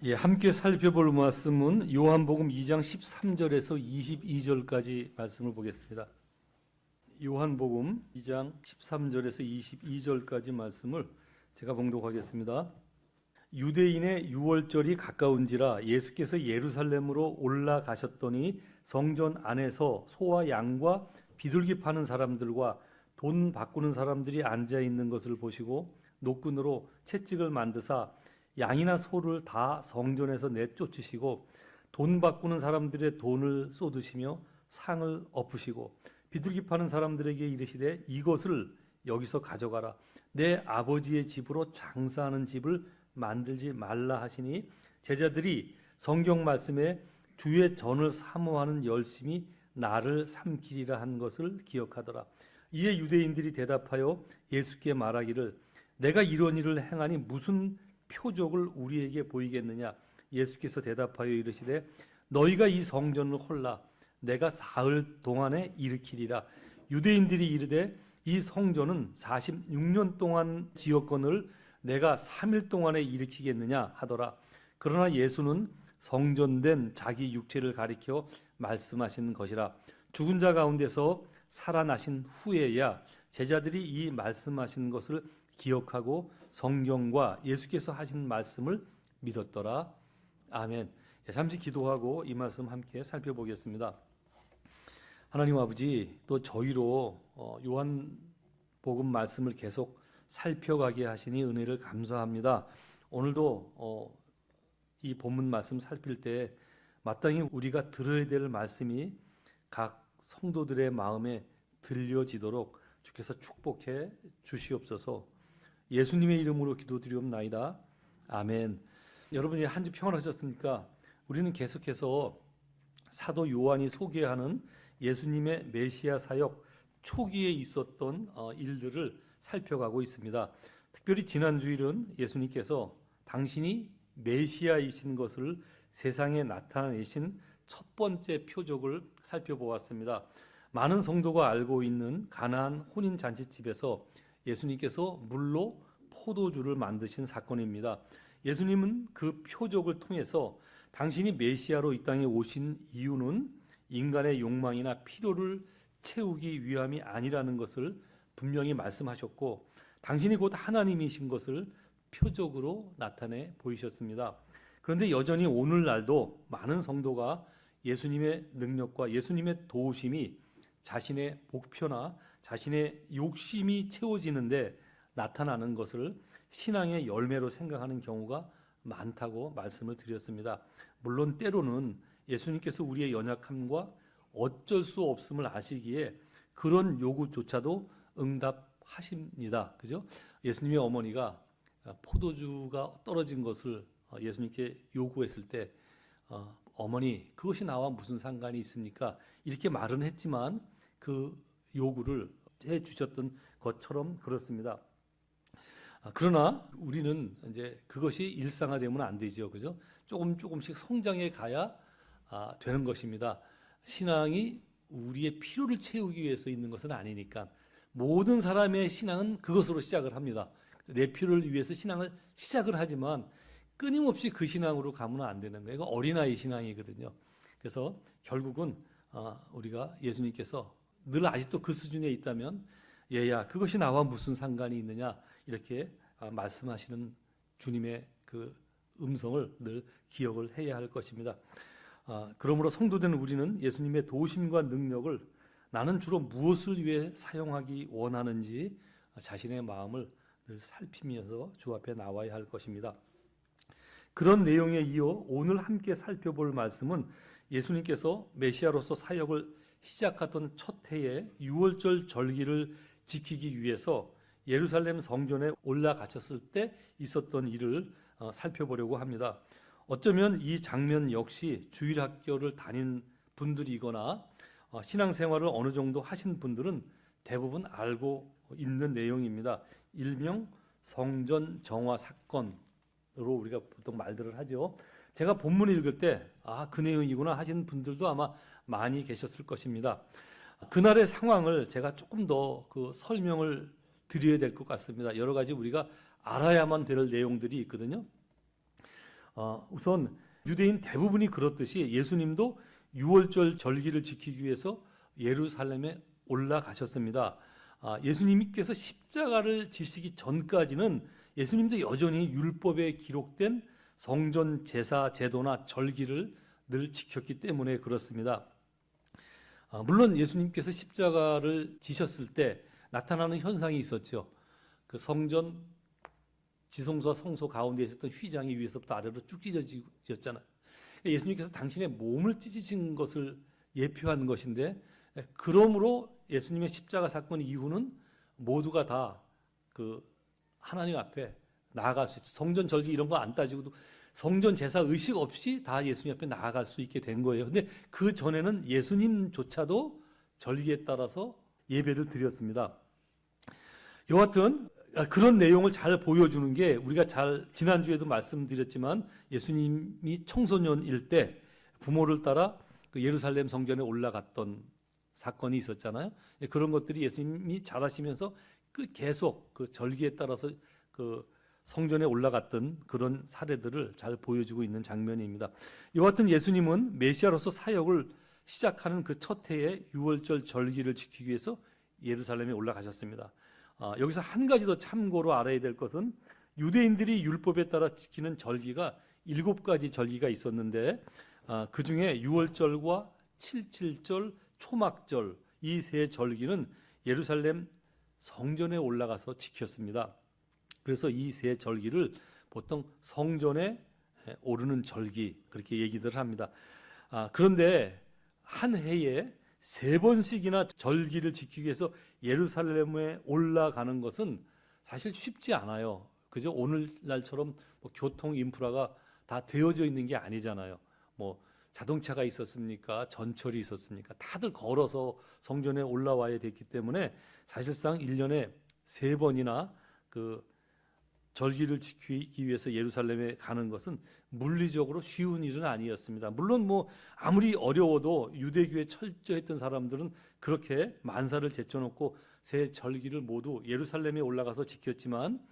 예, 함께 살펴볼 말씀은 요한복음 2장 13절에서 22절까지 말씀을 보겠습니다. 요한복음 2장 13절에서 22절까지 말씀을 제가 봉독하겠습니다. 유대인의 유월절이 가까운지라 예수께서 예루살렘으로 올라가셨더니 성전 안에서 소와 양과 비둘기 파는 사람들과 돈 바꾸는 사람들이 앉아 있는 것을 보시고 노끈으로 채찍을 만드사 양이나 소를 다 성전에서 내쫓으시고 돈 바꾸는 사람들의 돈을 쏟으시며 상을 엎으시고 비둘기 파는 사람들에게 이르시되 이것을 여기서 가져가라. 내 아버지의 집으로 장사하는 집을 만들지 말라 하시니 제자들이 성경 말씀에 주의 전을 사모하는 열심이 나를 삼키리라 한 것을 기억하더라. 이에 유대인들이 대답하여 예수께 말하기를 내가 이런 일을 행하니 무슨 표적을 우리에게 보이겠느냐. 예수께서 대답하여 이르시되 너희가 이 성전을 홀라 내가 사흘 동안에 일으키리라. 유대인들이 이르되 이 성전은 46년 동안 지었거늘 내가 3일 동안에 일으키겠느냐 하더라. 그러나 예수는 성전된 자기 육체를 가리켜 말씀하신 것이라. 죽은 자 가운데서 살아나신 후에야 제자들이 이 말씀하신 것을 기억하고 성경과 예수께서 하신 말씀을 믿었더라. 아멘. 잠시 기도하고 이 말씀 함께 살펴보겠습니다. 하나님 아버지, 또 저희로 요한복음 말씀을 계속 살펴가게 하시니 은혜를 감사합니다. 오늘도 이 본문 말씀 살필 때 마땅히 우리가 들어야 될 말씀이 각 성도들의 마음에 들려지도록 주께서 축복해 주시옵소서. 예수님의 이름으로 기도드리옵나이다. 아멘. 여러분이 한 주 평안하셨습니까? 우리는 계속해서 사도 요한이 소개하는 예수님의 메시아 사역 초기에 있었던 일들을 살펴가고 있습니다. 특별히 지난 주일은 예수님께서 당신이 메시아이신 것을 세상에 나타내신 첫 번째 표적을 살펴보았습니다. 많은 성도가 알고 있는 가나안 혼인 잔치집에서 예수님께서 물로 포도주를 만드신 사건입니다. 예수님은 그 표적을 통해서 당신이 메시아로 이 땅에 오신 이유는 인간의 욕망이나 필요를 채우기 위함이 아니라는 것을 분명히 말씀하셨고 당신이 곧 하나님이신 것을 표적으로 나타내 보이셨습니다. 그런데 여전히 오늘날도 많은 성도가 예수님의 능력과 예수님의 도우심이 자신의 목표나 자신의 욕심이 채워지는데 나타나는 것을 신앙의 열매로 생각하는 경우가 많다고 말씀을 드렸습니다. 물론 때로는 예수님께서 우리의 연약함과 어쩔 수 없음을 아시기에 그런 요구조차도 응답하십니다. 그죠? 예수님의 어머니가 포도주가 떨어진 것을 예수님께 요구했을 때 어머니 그것이 나와 무슨 상관이 있습니까? 이렇게 말은 했지만 그 요구를 해 주셨던 것처럼 그렇습니다. 그러나 우리는 이제 그것이 일상화되면 안 되죠. 그죠? 조금씩 성장해 가야 되는 것입니다. 신앙이 우리의 필요를 채우기 위해서 있는 것은 아니니까 모든 사람의 신앙은 그것으로 시작을 합니다. 내 필요를 위해서 신앙을 시작을 하지만 끊임없이 그 신앙으로 가면 안 되는 거예요. 이거 어린아이 신앙이거든요. 그래서 결국은 우리가 예수님께서 늘 아직도 그 수준에 있다면 얘야 그것이 나와 무슨 상관이 있느냐 이렇게 말씀하시는 주님의 그 음성을 늘 기억을 해야 할 것입니다. 그러므로 성도된 우리는 예수님의 도우심과 능력을 나는 주로 무엇을 위해 사용하기 원하는지 자신의 마음을 늘 살피면서 주 앞에 나와야 할 것입니다. 그런 내용에 이어 오늘 함께 살펴볼 말씀은 예수님께서 메시아로서 사역을 시작하던 첫 해에 유월절 절기를 지키기 위해서 예루살렘 성전에 올라가셨을 때 있었던 일을 살펴보려고 합니다. 어쩌면 이 장면 역시 주일학교를 다닌 분들이거나 신앙생활을 어느 정도 하신 분들은 대부분 알고 있는 내용입니다. 일명 성전 정화 사건으로 우리가 보통 말들을 하죠. 제가 본문 읽을 때 그 내용이구나 하신 분들도 아마 많이 계셨을 것입니다. 그날의 상황을 제가 조금 더 그 설명을 드려야 될 것 같습니다. 여러 가지 우리가 알아야만 될 내용들이 있거든요. 우선 유대인 대부분이 그렇듯이 예수님도 유월절 절기를 지키기 위해서 예루살렘에 올라가셨습니다. 예수님께서 십자가를 지시기 전까지는 예수님도 여전히 율법에 기록된 성전 제사 제도나 절기를 늘 지켰기 때문에 그렇습니다. 물론 예수님께서 십자가를 지셨을 때 나타나는 현상이 있었죠. 그 성전 지성소와 성소 가운데 있었던 휘장이 위에서부터 아래로 쭉 찢어졌잖아요. 예수님께서 당신의 몸을 찢으신 것을 예표한 것인데, 그러므로 예수님의 십자가 사건 이후는 모두가 다 그 하나님 앞에 나아갈 수 있어요. 성전 절기 이런 거 안 따지고도 성전 제사 의식 없이 다 예수님 앞에 나아갈 수 있게 된 거예요. 근데 그 전에는 예수님조차도 절기에 따라서 예배를 드렸습니다. 여하튼 그런 내용을 잘 보여주는 게, 우리가 지난주에도 말씀드렸지만 예수님이 청소년일 때 부모를 따라 그 예루살렘 성전에 올라갔던 사건이 있었잖아요. 그런 것들이 예수님이 자라시면서 계속 그 절기에 따라서 그 성전에 올라갔던 그런 사례들을 잘 보여주고 있는 장면입니다. 여하튼 예수님은 메시아로서 사역을 시작하는 그 첫 해에 유월절 절기를 지키기 위해서 예루살렘에 올라가셨습니다. 여기서 한 가지 더 참고로 알아야 될 것은, 유대인들이 율법에 따라 지키는 절기가 7가지 절기가 있었는데, 그 중에 유월절과 칠칠절, 초막절 이 세 절기는 예루살렘 성전에 올라가서 지켰습니다. 그래서 이 세 절기를 보통 성전에 오르는 절기 그렇게 얘기들 합니다. 그런데 한 해에 3번씩이나 절기를 지키기 위해서 예루살렘에 올라가는 것은 사실 쉽지 않아요. 그죠? 오늘날처럼 뭐 교통 인프라가 다 되어져 있는 게 아니잖아요. 뭐 자동차가 있었습니까? 전철이 있었습니까? 다들 걸어서 성전에 올라와야 됐기 때문에 사실상 1년에 3번이나 그 절기를 지키기 위해서 예루살렘에 가는 것은 물리적으로 쉬운 일은 아니었습니다. 물론 뭐 아무리 어려워도 유대교에 철저했던 사람들은 그렇게 만사를 제쳐놓고 세 절기를 모두 예루살렘에 올라가서 지켰지만,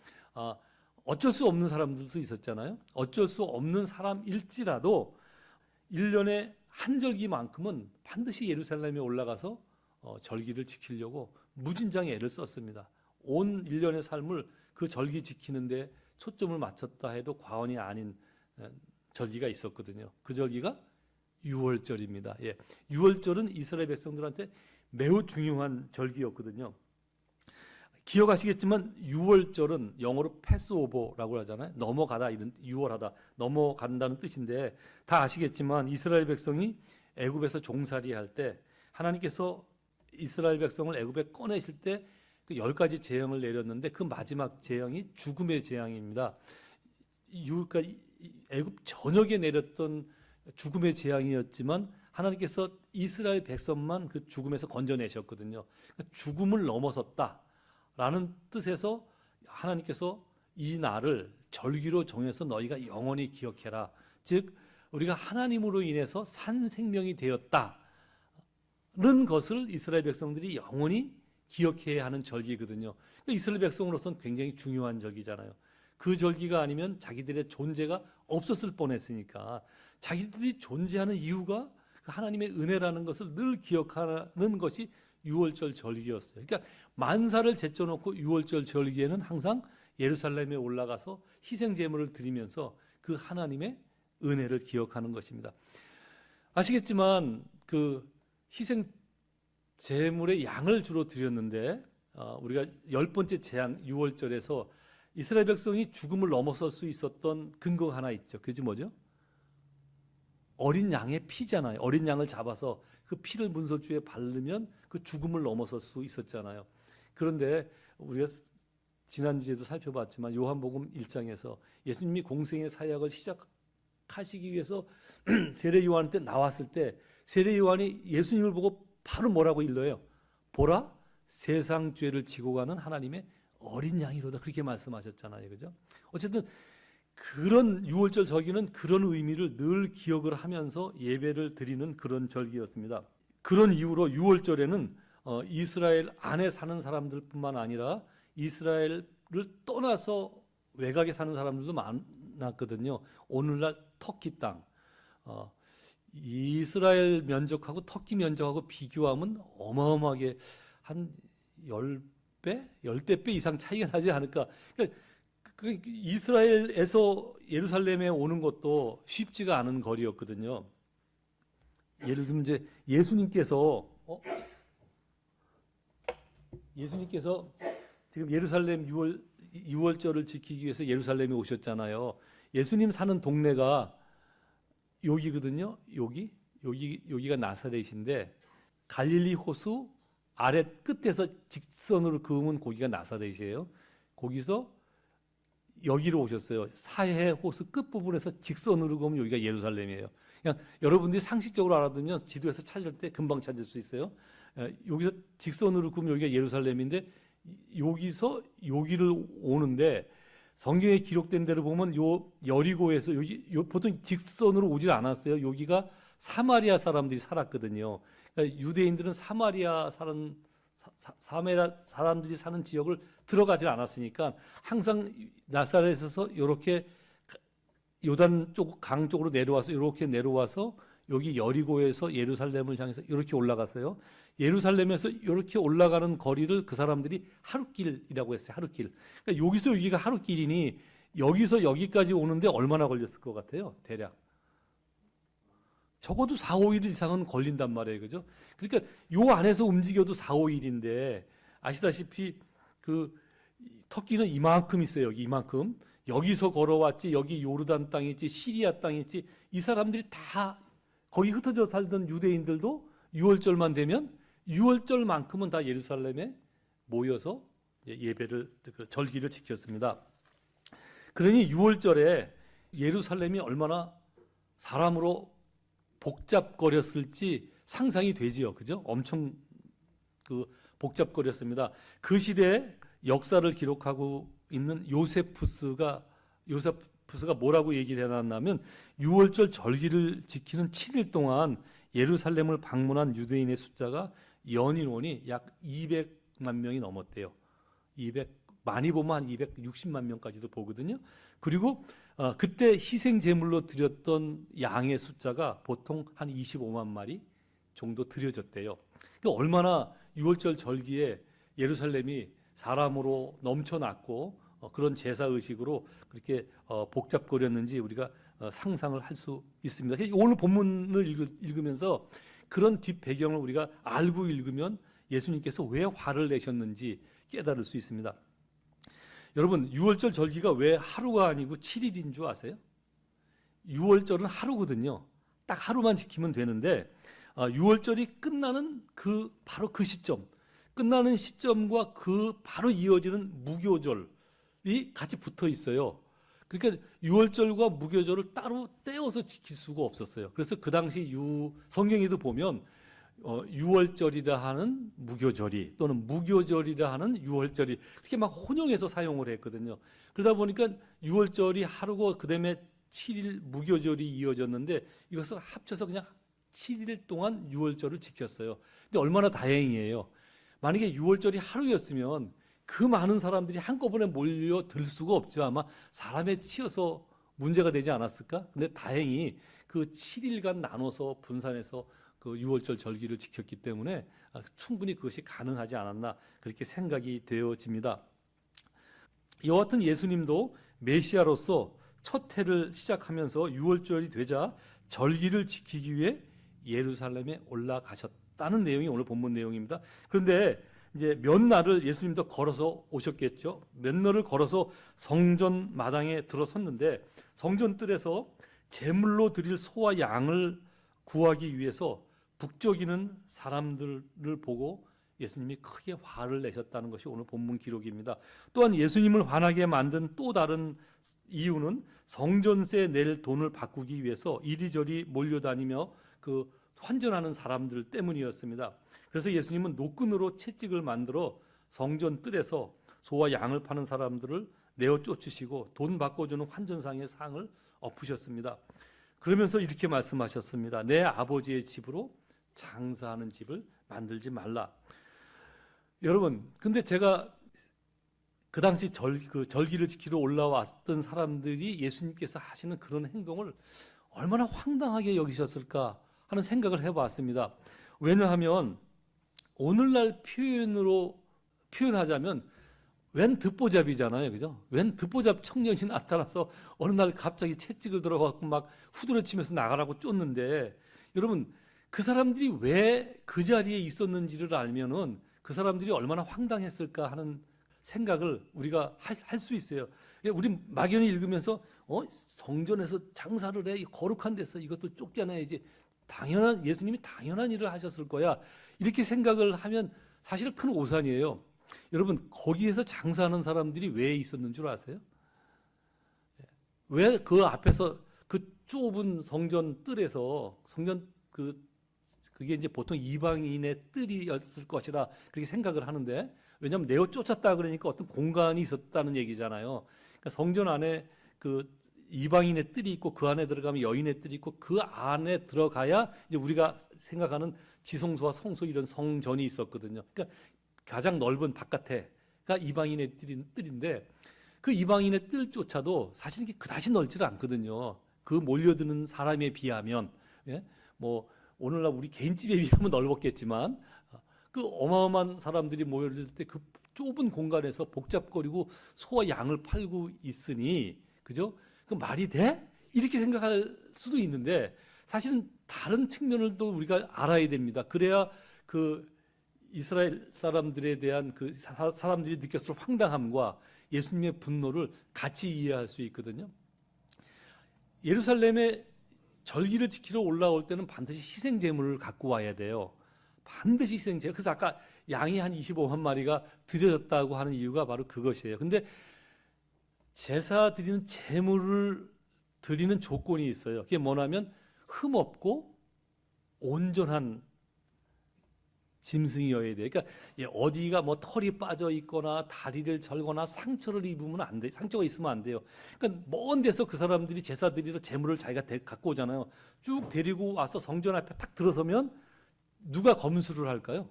어쩔 수 없는 사람들도 있었잖아요. 어쩔 수 없는 사람일지라도 1년에 한 절기만큼은 반드시 예루살렘에 올라가서 절기를 지키려고 무진장 애를 썼습니다. 온 1년의 삶을 그 절기 지키는데 초점을 맞췄다 해도 과언이 아닌 절기가 있었거든요. 그 절기가 유월절입니다. 예, 유월절은 이스라엘 백성들한테 매우 중요한 절기였거든요. 기억하시겠지만 유월절은 영어로 패스오버라고 하잖아요. 넘어가다, 이런 유월하다, 넘어간다는 뜻인데, 다 아시겠지만 이스라엘 백성이 애굽에서 종살이할 때 하나님께서 이스라엘 백성을 애굽에 꺼내실 때 그 10가지 재앙을 내렸는데, 그 마지막 재앙이 죽음의 재앙입니다. 그러니까 애굽 전역에 내렸던 죽음의 재앙이었지만 하나님께서 이스라엘 백성만 그 죽음에서 건져내셨거든요. 그러니까 죽음을 넘어섰다라는 뜻에서 하나님께서 이 날을 절기로 정해서 너희가 영원히 기억해라. 즉 우리가 하나님으로 인해서 산 생명이 되었다는 것을 이스라엘 백성들이 영원히 기억해야 하는 절기거든요. 이스라엘 백성으로서는 굉장히 중요한 절기잖아요. 그 절기가 아니면 자기들의 존재가 없었을 뻔했으니까 자기들이 존재하는 이유가 하나님의 은혜라는 것을 늘 기억하는 것이 유월절 절기였어요. 그러니까 만사를 제쳐놓고 유월절 절기에는 항상 예루살렘에 올라가서 희생 제물을 드리면서 그 하나님의 은혜를 기억하는 것입니다. 아시겠지만 그 희생 제물의 양을 주로 드렸는데, 우리가 10번째 재앙 유월절에서 이스라엘 백성이 죽음을 넘어설 수 있었던 근거가 하나 있죠. 그게 뭐죠? 어린 양의 피잖아요. 어린 양을 잡아서 그 피를 문설주에 바르면 그 죽음을 넘어설 수 있었잖아요. 그런데 우리가 지난주에도 살펴봤지만 요한복음 1장에서 예수님이 공생의 사역을 시작하시기 위해서 세례 요한한테 나왔을 때 세례 요한이 예수님을 보고 바로 뭐라고 일러요? 보라, 세상 죄를 지고 가는 하나님의 어린 양이로다, 그렇게 말씀하셨잖아요. 그죠? 어쨌든 그런 유월절 절기는 그런 의미를 늘 기억을 하면서 예배를 드리는 그런 절기였습니다. 그런 이유로 유월절에는 이스라엘 안에 사는 사람들뿐만 아니라 이스라엘을 떠나서 외곽에 사는 사람들도 났거든요. 오늘날 터키 땅. 이스라엘 면적하고 터키 면적하고 비교하면 어마어마하게 한 10배, 10대 배 이상 차이가 나지 않을까. 그러니까 그 이스라엘에서 예루살렘에 오는 것도 쉽지가 않은 거리였거든요. 예를 들면 이제 예수님께서 지금 예루살렘 6월절을 지키기 위해서 예루살렘에 오셨잖아요. 예수님 사는 동네가 여기거든요. 여기가 나사렛인데 갈릴리 호수 아래 끝에서 직선으로 그으면 거기가 나사렛이에요. 거기서 여기로 오셨어요. 사해 호수 끝부분에서 직선으로 그으면 여기가 예루살렘이에요. 그냥 여러분들이 상식적으로 알아두면 지도에서 찾을 때 금방 찾을 수 있어요. 여기서 직선으로 그으면 여기가 예루살렘인데 여기서 여기를 오는데 성경에 기록된 대로 보면 요 여리고에서 보통 직선으로 오질 않았어요. 여기가 사마리아 사람들이 살았거든요. 그러니까 유대인들은 사마리아 사람들이 사는 지역을 들어가지 않았으니까 항상 나사렛에서 이렇게 요단 쪽 강 쪽으로 내려와서 이렇게 내려와서 여기 여리고에서 예루살렘을 향해서 이렇게 올라갔어요. 예루살렘에서 이렇게 올라가는 거리를 그 사람들이 하루길이라고 했어요. 하루길. 그러니까 여기서 여기가 하루길이니 여기서 여기까지 오는데 얼마나 걸렸을 것 같아요? 대략. 적어도 4, 5일 이상은 걸린단 말이에요. 그죠? 그러니까 요 안에서 움직여도 4, 5일인데 아시다시피 그 터키는 이만큼 있어요. 여기 이만큼. 여기서 걸어왔지, 여기 요르단 땅이 있지, 시리아 땅이 있지, 이 사람들이 다 거기 흩어져 살던 유대인들도 6월절만 되면 6월절만큼은 다 예루살렘에 모여서 예배를, 그 절기를 지켰습니다. 그러니 6월절에 예루살렘이 얼마나 사람으로 복잡거렸을지 상상이 되지요. 그죠? 엄청 그 복잡거렸습니다. 그 시대에 역사를 기록하고 있는 요세푸스가 뭐라고 얘기를 해놨냐면 6월절 절기를 지키는 7일 동안 예루살렘을 방문한 유대인의 숫자가 연인원이 약 200만 명이 넘었대요. 많이 보면 한 260만 명까지도 보거든요. 그리고 그때 희생 제물로 드렸던 양의 숫자가 보통 한 25만 마리 정도 드려졌대요. 그러니까 얼마나 6월절 절기에 예루살렘이 사람으로 넘쳐났고 그런 제사 의식으로 그렇게 복잡거렸는지 우리가 상상을 할 수 있습니다. 오늘 본문을 읽으면서 그런 뒷 배경을 우리가 알고 읽으면 예수님께서 왜 화를 내셨는지 깨달을 수 있습니다. 여러분, 6월절 절기가 왜 하루가 아니고 7일인 줄 아세요? 6월절은 하루거든요. 딱 하루만 지키면 되는데 6월절이 끝나는 바로 그 시점, 끝나는 시점과 그 바로 이어지는 무교절이 같이 붙어 있어요. 그러니까 6월절과 무교절을 따로 떼어서 지킬 수가 없었어요. 그래서 그 당시 성경에도 보면 6월절이라 하는 무교절이 또는 무교절이라 하는 6월절이 그렇게 막 혼용해서 사용을 했거든요. 그러다 보니까 6월절이 하루고 그다음에 7일 무교절이 이어졌는데 이것을 합쳐서 그냥 7일 동안 6월절을 지켰어요. 근데 얼마나 다행이에요. 만약에 6월절이 하루였으면 그 많은 사람들이 한꺼번에 몰려들 수가 없죠. 아마 사람에 치여서 문제가 되지 않았을까? 근데 다행히 그 7일간 나눠서 분산해서 그 6월절 절기를 지켰기 때문에 충분히 그것이 가능하지 않았나 그렇게 생각이 되어집니다. 이와 같은 예수님도 메시아로서 첫 해를 시작하면서 6월절이 되자 절기를 지키기 위해 예루살렘에 올라가셨다는 내용이 오늘 본문 내용입니다. 그런데 이제 몇 날을 예수님도 걸어서 오셨겠죠. 몇 날을 걸어서 성전 마당에 들어섰는데 성전 뜰에서 제물로 드릴 소와 양을 구하기 위해서 북적이는 사람들을 보고 예수님이 크게 화를 내셨다는 것이 오늘 본문 기록입니다. 또한 예수님을 화나게 만든 또 다른 이유는 성전세 낼 돈을 바꾸기 위해서 이리저리 몰려다니며 그 환전하는 사람들 때문이었습니다. 그래서 예수님은 노끈으로 채찍을 만들어 성전 뜰에서 소와 양을 파는 사람들을 내어 쫓으시고 돈 바꿔주는 환전상의 상을 엎으셨습니다. 그러면서 이렇게 말씀하셨습니다. 내 아버지의 집으로 장사하는 집을 만들지 말라. 여러분, 근데 제가 그 당시 절기를 지키러 올라왔던 사람들이 예수님께서 하시는 그런 행동을 얼마나 황당하게 여기셨을까 하는 생각을 해봤습니다. 왜냐하면 오늘날 표현하자면 웬 듣보잡이잖아요, 그죠? 웬 듣보잡 청년이 나타나서 어느 날 갑자기 채찍을 들어갖고 막 후드려치면서 나가라고 쫓는데, 여러분 그 사람들이 왜 그 자리에 있었는지를 알면은 그 사람들이 얼마나 황당했을까 하는 생각을 우리가 할 수 있어요. 우리 막연히 읽으면서 성전에서 장사를 해, 거룩한 데서 이것도 쫓겨나야지, 당연한, 예수님이 당연한 일을 하셨을 거야, 이렇게 생각을 하면 사실 큰 오산이에요. 여러분 거기에서 장사하는 사람들이 왜 있었는 줄 아세요? 왜 그 앞에서 그 좁은 성전 뜰에서 그게 이제 보통 이방인의 뜰이었을 것이라 그렇게 생각을 하는데, 왜냐하면 내어 쫓았다 그러니까 어떤 공간이 있었다는 얘기잖아요. 그러니까 성전 안에 그 이방인의 뜰이 있고 그 안에 들어가면 여인의 뜰이 있고 그 안에 들어가야 이제 우리가 생각하는 지성소와 성소 이런 성전이 있었거든요. 그러니까 가장 넓은 바깥에가 이방인의 뜰인데, 그 이방인의 뜰조차도 사실 이게 그다지 넓지는 않거든요. 그 몰려드는 사람에 비하면, 예? 뭐 오늘날 우리 개인집에 비하면 넓었겠지만, 그 어마어마한 사람들이 모여들 때 그 좁은 공간에서 복잡거리고 소와 양을 팔고 있으니, 그죠? 그 말이 돼? 이렇게 생각할 수도 있는데, 사실은 다른 측면을 또 우리가 알아야 됩니다. 그래야 그 이스라엘 사람들에 대한 그 사람들이 느꼈을 황당함과 예수님의 분노를 같이 이해할 수 있거든요. 예루살렘에 절기를 지키러 올라올 때는 반드시 희생 제물을 갖고 와야 돼요. 반드시 희생 제물. 그래서 아까 양이 한 25만 마리가 드려졌다고 하는 이유가 바로 그것이에요. 근데 제사 드리는 제물을 드리는 조건이 있어요. 그게 뭐냐면 흠없고 온전한 짐승이어야 돼요. 그러니까 어디가 뭐 털이 빠져 있거나 다리를 절거나 상처를 입으면 안 돼. 상처가 있으면 안 돼요. 그러니까 먼 데서 그 사람들이 제사 드리러 제물을 자기가 갖고 오잖아요. 쭉 데리고 와서 성전 앞에 탁 들어서면 누가 검수를 할까요?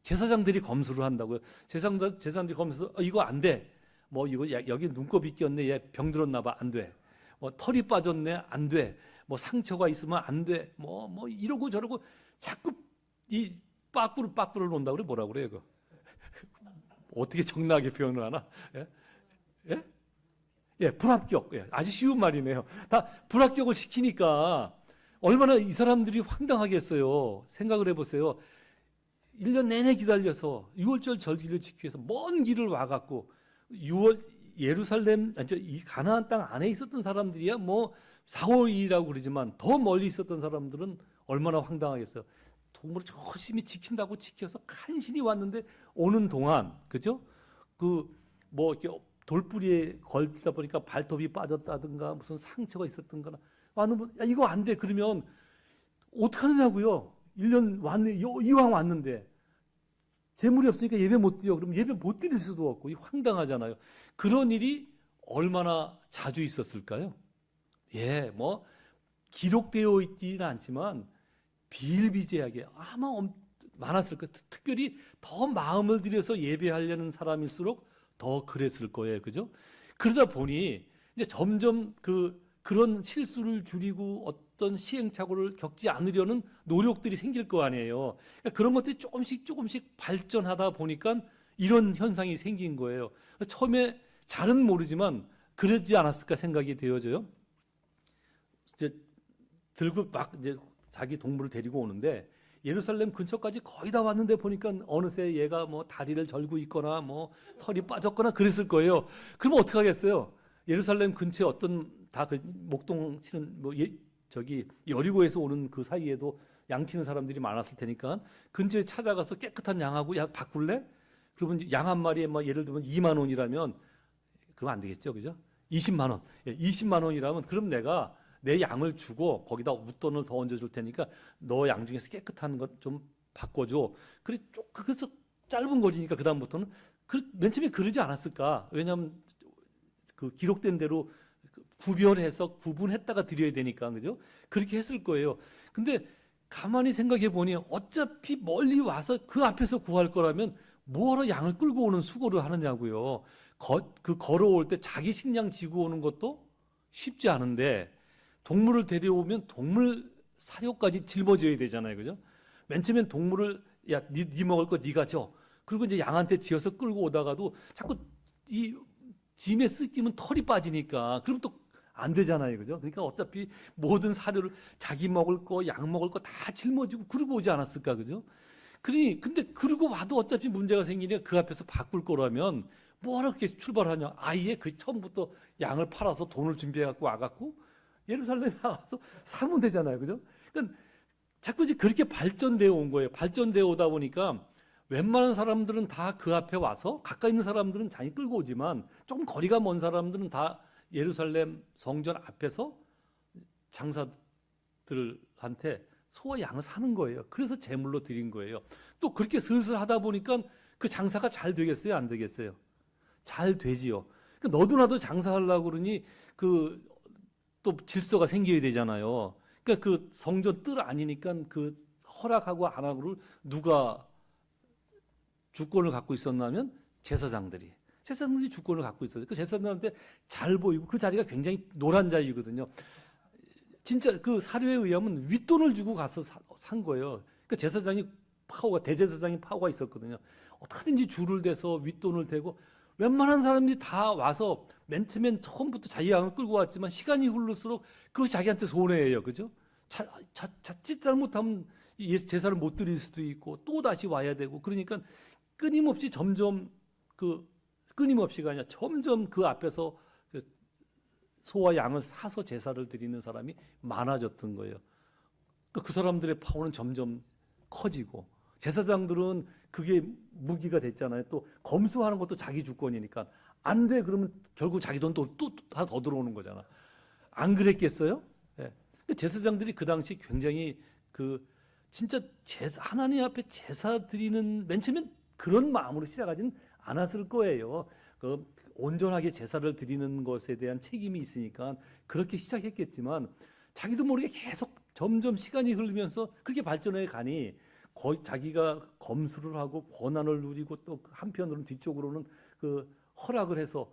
제사장들이 검수를 한다고요. 제사장들이 검수, 이거 안 돼. 뭐 이거 여기 눈곱이 꼈네. 얘 병 들었나 봐. 안 돼. 뭐 털이 빠졌네. 안 돼. 뭐 상처가 있으면 안 돼. 뭐 이러고 저러고 자꾸 이 빠꾸를 논다 그래. 뭐라 그래요, 이거? 어떻게 정나게 표현을 하나? 예? 예? 예, 불합격. 예, 아주 쉬운 말이네요. 다 불합격을 시키니까 얼마나 이 사람들이 황당하겠어요. 생각을 해보세요. 1년 내내 기다려서 6월절 절기를 지키기 위해서 먼 길을 와갖고 예루살렘, 이 가나안 땅 안에 있었던 사람들이야 뭐 4, 5일이라고 그러지만 더 멀리 있었던 사람들은 얼마나 황당하겠어요. 동물을 열심히 지킨다고 지켜서 간신히 왔는데 오는 동안, 그죠? 뭐 이렇게 돌뿌리에 걸다 보니까 발톱이 빠졌다든가 무슨 상처가 있었던거나 왔는데, 야, 이거 안 돼. 그러면 어떡하느냐고요? 1년 왔네, 이왕 왔는데 재물이 없으니까 예배 못 드려. 그럼 예배 못 드릴 수도 없고, 이 황당하잖아요. 그런 일이 얼마나 자주 있었을까요? 예, 뭐 기록되어 있지는 않지만 비일비재하게 아마 많았을 거예요. 특별히 더 마음을 들여서 예배하려는 사람일수록 더 그랬을 거예요. 그죠? 그러다 보니 이제 점점 그런 실수를 줄이고 어떤 시행착오를 겪지 않으려는 노력들이 생길 거 아니에요. 그러니까 그런 것들이 조금씩 발전하다 보니까 이런 현상이 생긴 거예요. 처음에 잘은 모르지만 그러지 않았을까 생각이 되어져요. 이제 들고 막 이제 자기 동물을 데리고 오는데 예루살렘 근처까지 거의 다 왔는데 보니까 어느새 얘가 뭐 다리를 절고 있거나 뭐 털이 빠졌거나 그랬을 거예요. 그러면 어떻게 하겠어요? 예루살렘 근처에 어떤 다 그 목동 치는 저기 여리고에서 오는 그 사이에도 양 치는 사람들이 많았을 테니까 근처에 찾아가서 깨끗한 양하고 야 바꿀래? 그러면 양 한 마리에 뭐 예를 들면 2만 원이라면 그러면 안 되겠죠, 그죠? 20만 원, 20만 원이라면 그럼 내가 내 양을 주고 거기다 웃돈을 더 얹어줄 테니까 너 양 중에서 깨끗한 것 좀 바꿔줘. 그래서 짧은 거리니까 그 다음부터는 맨 처음에 그러지 않았을까? 왜냐하면 그 기록된 대로 구별해서 구분했다가 드려야 되니까, 그죠? 그렇게 했을 거예요. 근데 가만히 생각해 보니 어차피 멀리 와서 그 앞에서 구할 거라면 뭐하러 양을 끌고 오는 수고를 하느냐고요. 걸어올 때 자기 식량 지고 오는 것도 쉽지 않은데 동물을 데려오면 동물 사료까지 짊어져야 되잖아요, 그죠? 맨 처음엔 동물을 네 먹을 거 네가 줘. 그리고 이제 양한테 지어서 끌고 오다가도 자꾸 이 짐에 쓰기면 털이 빠지니까 그럼 또 안 되잖아요, 그죠? 그러니까 어차피 모든 사료를 자기 먹을 거, 양 먹을 거 다 짊어지고 그러고 오지 않았을까, 그죠? 근데 그러고 와도 어차피 문제가 생기니까 그 앞에서 바꿀 거라면 뭐하러 그렇게 출발하냐? 아예 그 처음부터 양을 팔아서 돈을 준비해 갖고 와갖고 예루살렘에 와서 사면 되잖아요, 그죠? 그러니까 자꾸 이제 그렇게 발전되어 온 거예요. 발전되어 오다 보니까 웬만한 사람들은 다 그 앞에 와서 가까이 있는 사람들은 자기 끌고 오지만 조금 거리가 먼 사람들은 다 예루살렘 성전 앞에서 장사들한테 소와 양을 사는 거예요. 그래서 제물로 드린 거예요. 또 그렇게 슬슬 하다 보니까 그 장사가 잘 되겠어요? 안 되겠어요? 잘 되지요. 그러니까 너도 나도 장사하려고 그러니 그 또 질서가 생겨야 되잖아요. 그러니까 그 성전 뜰 아니니까 그 허락하고 안 하고를 누가 주권을 갖고 있었냐면 제사장들이 주권을 갖고 있었어요. 그 제사장들한테 잘 보이고 그 자리가 굉장히 노란 자리거든요. 진짜 그 사료에 의하면 윗돈을 주고 가서 산 거예요. 그 제사장이 대제사장이 파워가 있었거든요. 어떻게든지 줄을 대서 윗돈을 대고 웬만한 사람들이 다 와서 맨 처음부터 자기 양을 끌고 왔지만 시간이 흐를수록 그 자기한테 손해예요, 그죠? 자칫 잘못하면 제사를 못 드릴 수도 있고 또 다시 와야 되고 그러니까 끊임없이 끊임없이가 아니라 점점 그 앞에서 그 소와 양을 사서 제사를 드리는 사람이 많아졌던 거예요. 그 사람들의 파워는 점점 커지고 제사장들은 그게 무기가 됐잖아요. 또 검수하는 것도 자기 주권이니까 안 돼 그러면 결국 자기 돈 또 다 더 들어오는 거잖아. 안 그랬겠어요? 예. 제사장들이 그 당시 굉장히 진짜 하나님 앞에 제사 드리는 맨 처음엔 그런 마음으로 시작하진 않았을 거예요. 온전하게 제사를 드리는 것에 대한 책임이 있으니까 그렇게 시작했겠지만 자기도 모르게 계속 점점 시간이 흐르면서 그렇게 발전해 가니 자기가 검수를 하고 권한을 누리고 또 한편으로는 뒤쪽으로는 허락을 해서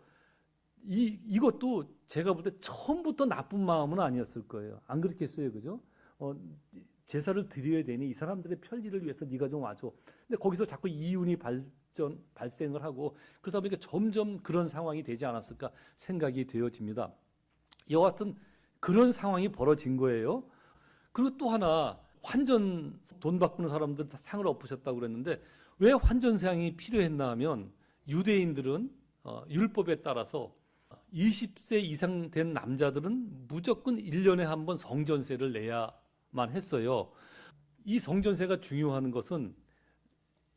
이것도 제가 볼 때 처음부터 나쁜 마음은 아니었을 거예요. 안 그렇겠어요, 그죠? 제사를 드려야 되니 이 사람들의 편리를 위해서 네가 좀 와줘. 근데 거기서 자꾸 이윤이 발생을 하고 그러다 보니까 점점 그런 상황이 되지 않았을까 생각이 되어집니다. 이와 같은 그런 상황이 벌어진 거예요. 그리고 또 하나 돈 바꾸는 사람들 다 상을 엎으셨다고 그랬는데 왜 환전세양이 필요했나 하면 유대인들은 율법에 따라서 20세 이상 된 남자들은 무조건 1년에 한 번 성전세를 내야만 했어요. 이 성전세가 중요한 것은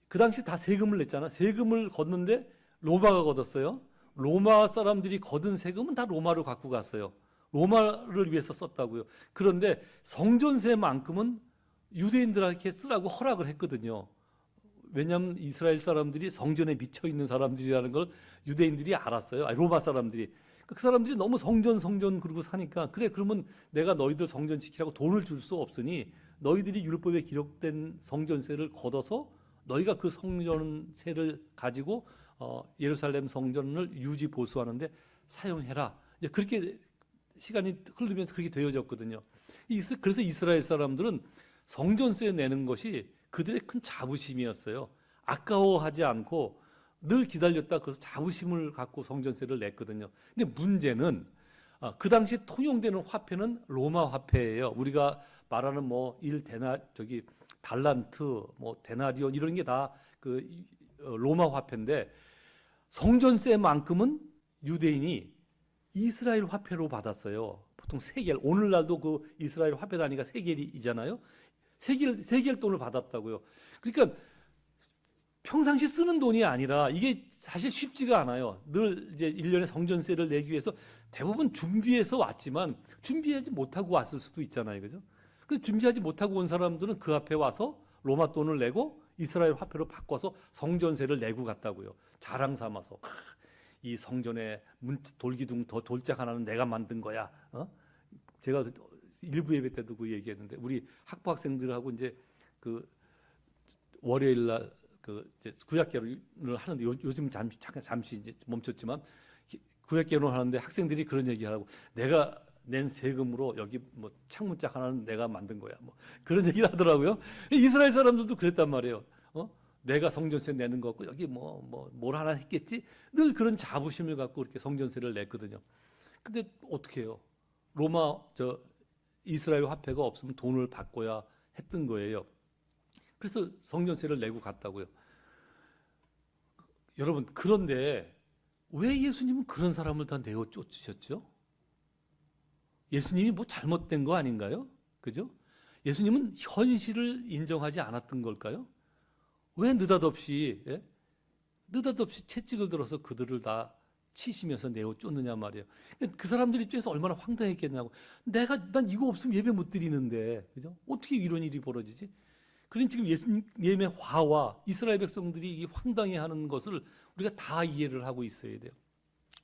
그 당시 다 세금을 냈잖아. 세금을 걷는데 로마가 걷었어요. 로마 사람들이 걷은 세금은 다 로마로 갖고 갔어요. 로마를 위해서 썼다고요. 그런데 성전세만큼은 유대인들에게 쓰라고 허락을 했거든요. 왜냐하면 이스라엘 사람들이 성전에 미쳐 있는 사람들이라는 걸 유대인들이 알았어요. 로마 사람들이. 그 사람들이 너무 성전 그러고 사니까 그래 그러면 내가 너희들 성전 지키라고 돈을 줄 수 없으니 너희들이 율법에 기록된 성전세를 걷어서 너희가 그 성전세를 가지고 예루살렘 성전을 유지 보수하는데 사용해라. 이제 그렇게 시간이 흐르면서 그렇게 되어졌거든요. 그래서 이스라엘 사람들은 성전세 내는 것이 그들의 큰 자부심이었어요. 아까워하지 않고 늘 기다렸다 그래서 자부심을 갖고 성전세를 냈거든요. 근데 문제는 그 당시 통용되는 화폐는 로마 화폐예요. 우리가 말하는 달란트, 데나리온 이런 게 다 로마 화폐인데 성전세만큼은 유대인이 이스라엘 화폐로 받았어요. 보통 세겔, 오늘날도 그 이스라엘 화폐 단위가 세겔이잖아요. 세겔 돈을 받았다고요. 그러니까 평상시 쓰는 돈이 아니라 이게 사실 쉽지가 않아요. 늘 이제 1년에 성전세를 내기 위해서 대부분 준비해서 왔지만 준비하지 못하고 왔을 수도 있잖아요. 그죠? 그 준비하지 못하고 온 사람들은 그 앞에 와서 로마 돈을 내고 이스라엘 화폐로 바꿔서 성전세를 내고 갔다고요. 자랑 삼아서. 이 성전에 돌기둥 돌짝 하나는 내가 만든 거야. 제가 일부 예배 때도 그 얘기했는데 우리 학부 학생들하고 이제 월요일 날 그 이제 구약 개론을 하는데 요즘 잠시 이제 멈췄지만 구약 개론을 하는데 학생들이 그런 얘기하고 내가 낸 세금으로 여기 뭐 창문짝 하나는 내가 만든 거야. 뭐 그런 얘기를 하더라고요. 이스라엘 사람들도 그랬단 말이에요. 내가 성전세 내는 거 같고 여기 뭘 하나 했겠지. 늘 그런 자부심을 갖고 이렇게 성전세를 냈거든요. 근데 어떻게 해요? 로마 이스라엘 화폐가 없으면 돈을 바꿔야 했던 거예요. 그래서 성전세를 내고 갔다고요. 여러분, 그런데 왜 예수님은 그런 사람을 다 내어 쫓으셨죠? 예수님이 뭐 잘못된 거 아닌가요? 그죠? 예수님은 현실을 인정하지 않았던 걸까요? 왜 느닷없이 채찍을 들어서 그들을 다 치시면서 내어 쫓느냐 말이에요. 그 사람들 입장에서 얼마나 황당했겠냐고. 난 이거 없으면 예배 못 드리는데, 그죠? 어떻게 이런 일이 벌어지지? 그러니 지금 예수님의 화와 이스라엘 백성들이 이 황당해하는 것을 우리가 다 이해를 하고 있어야 돼요.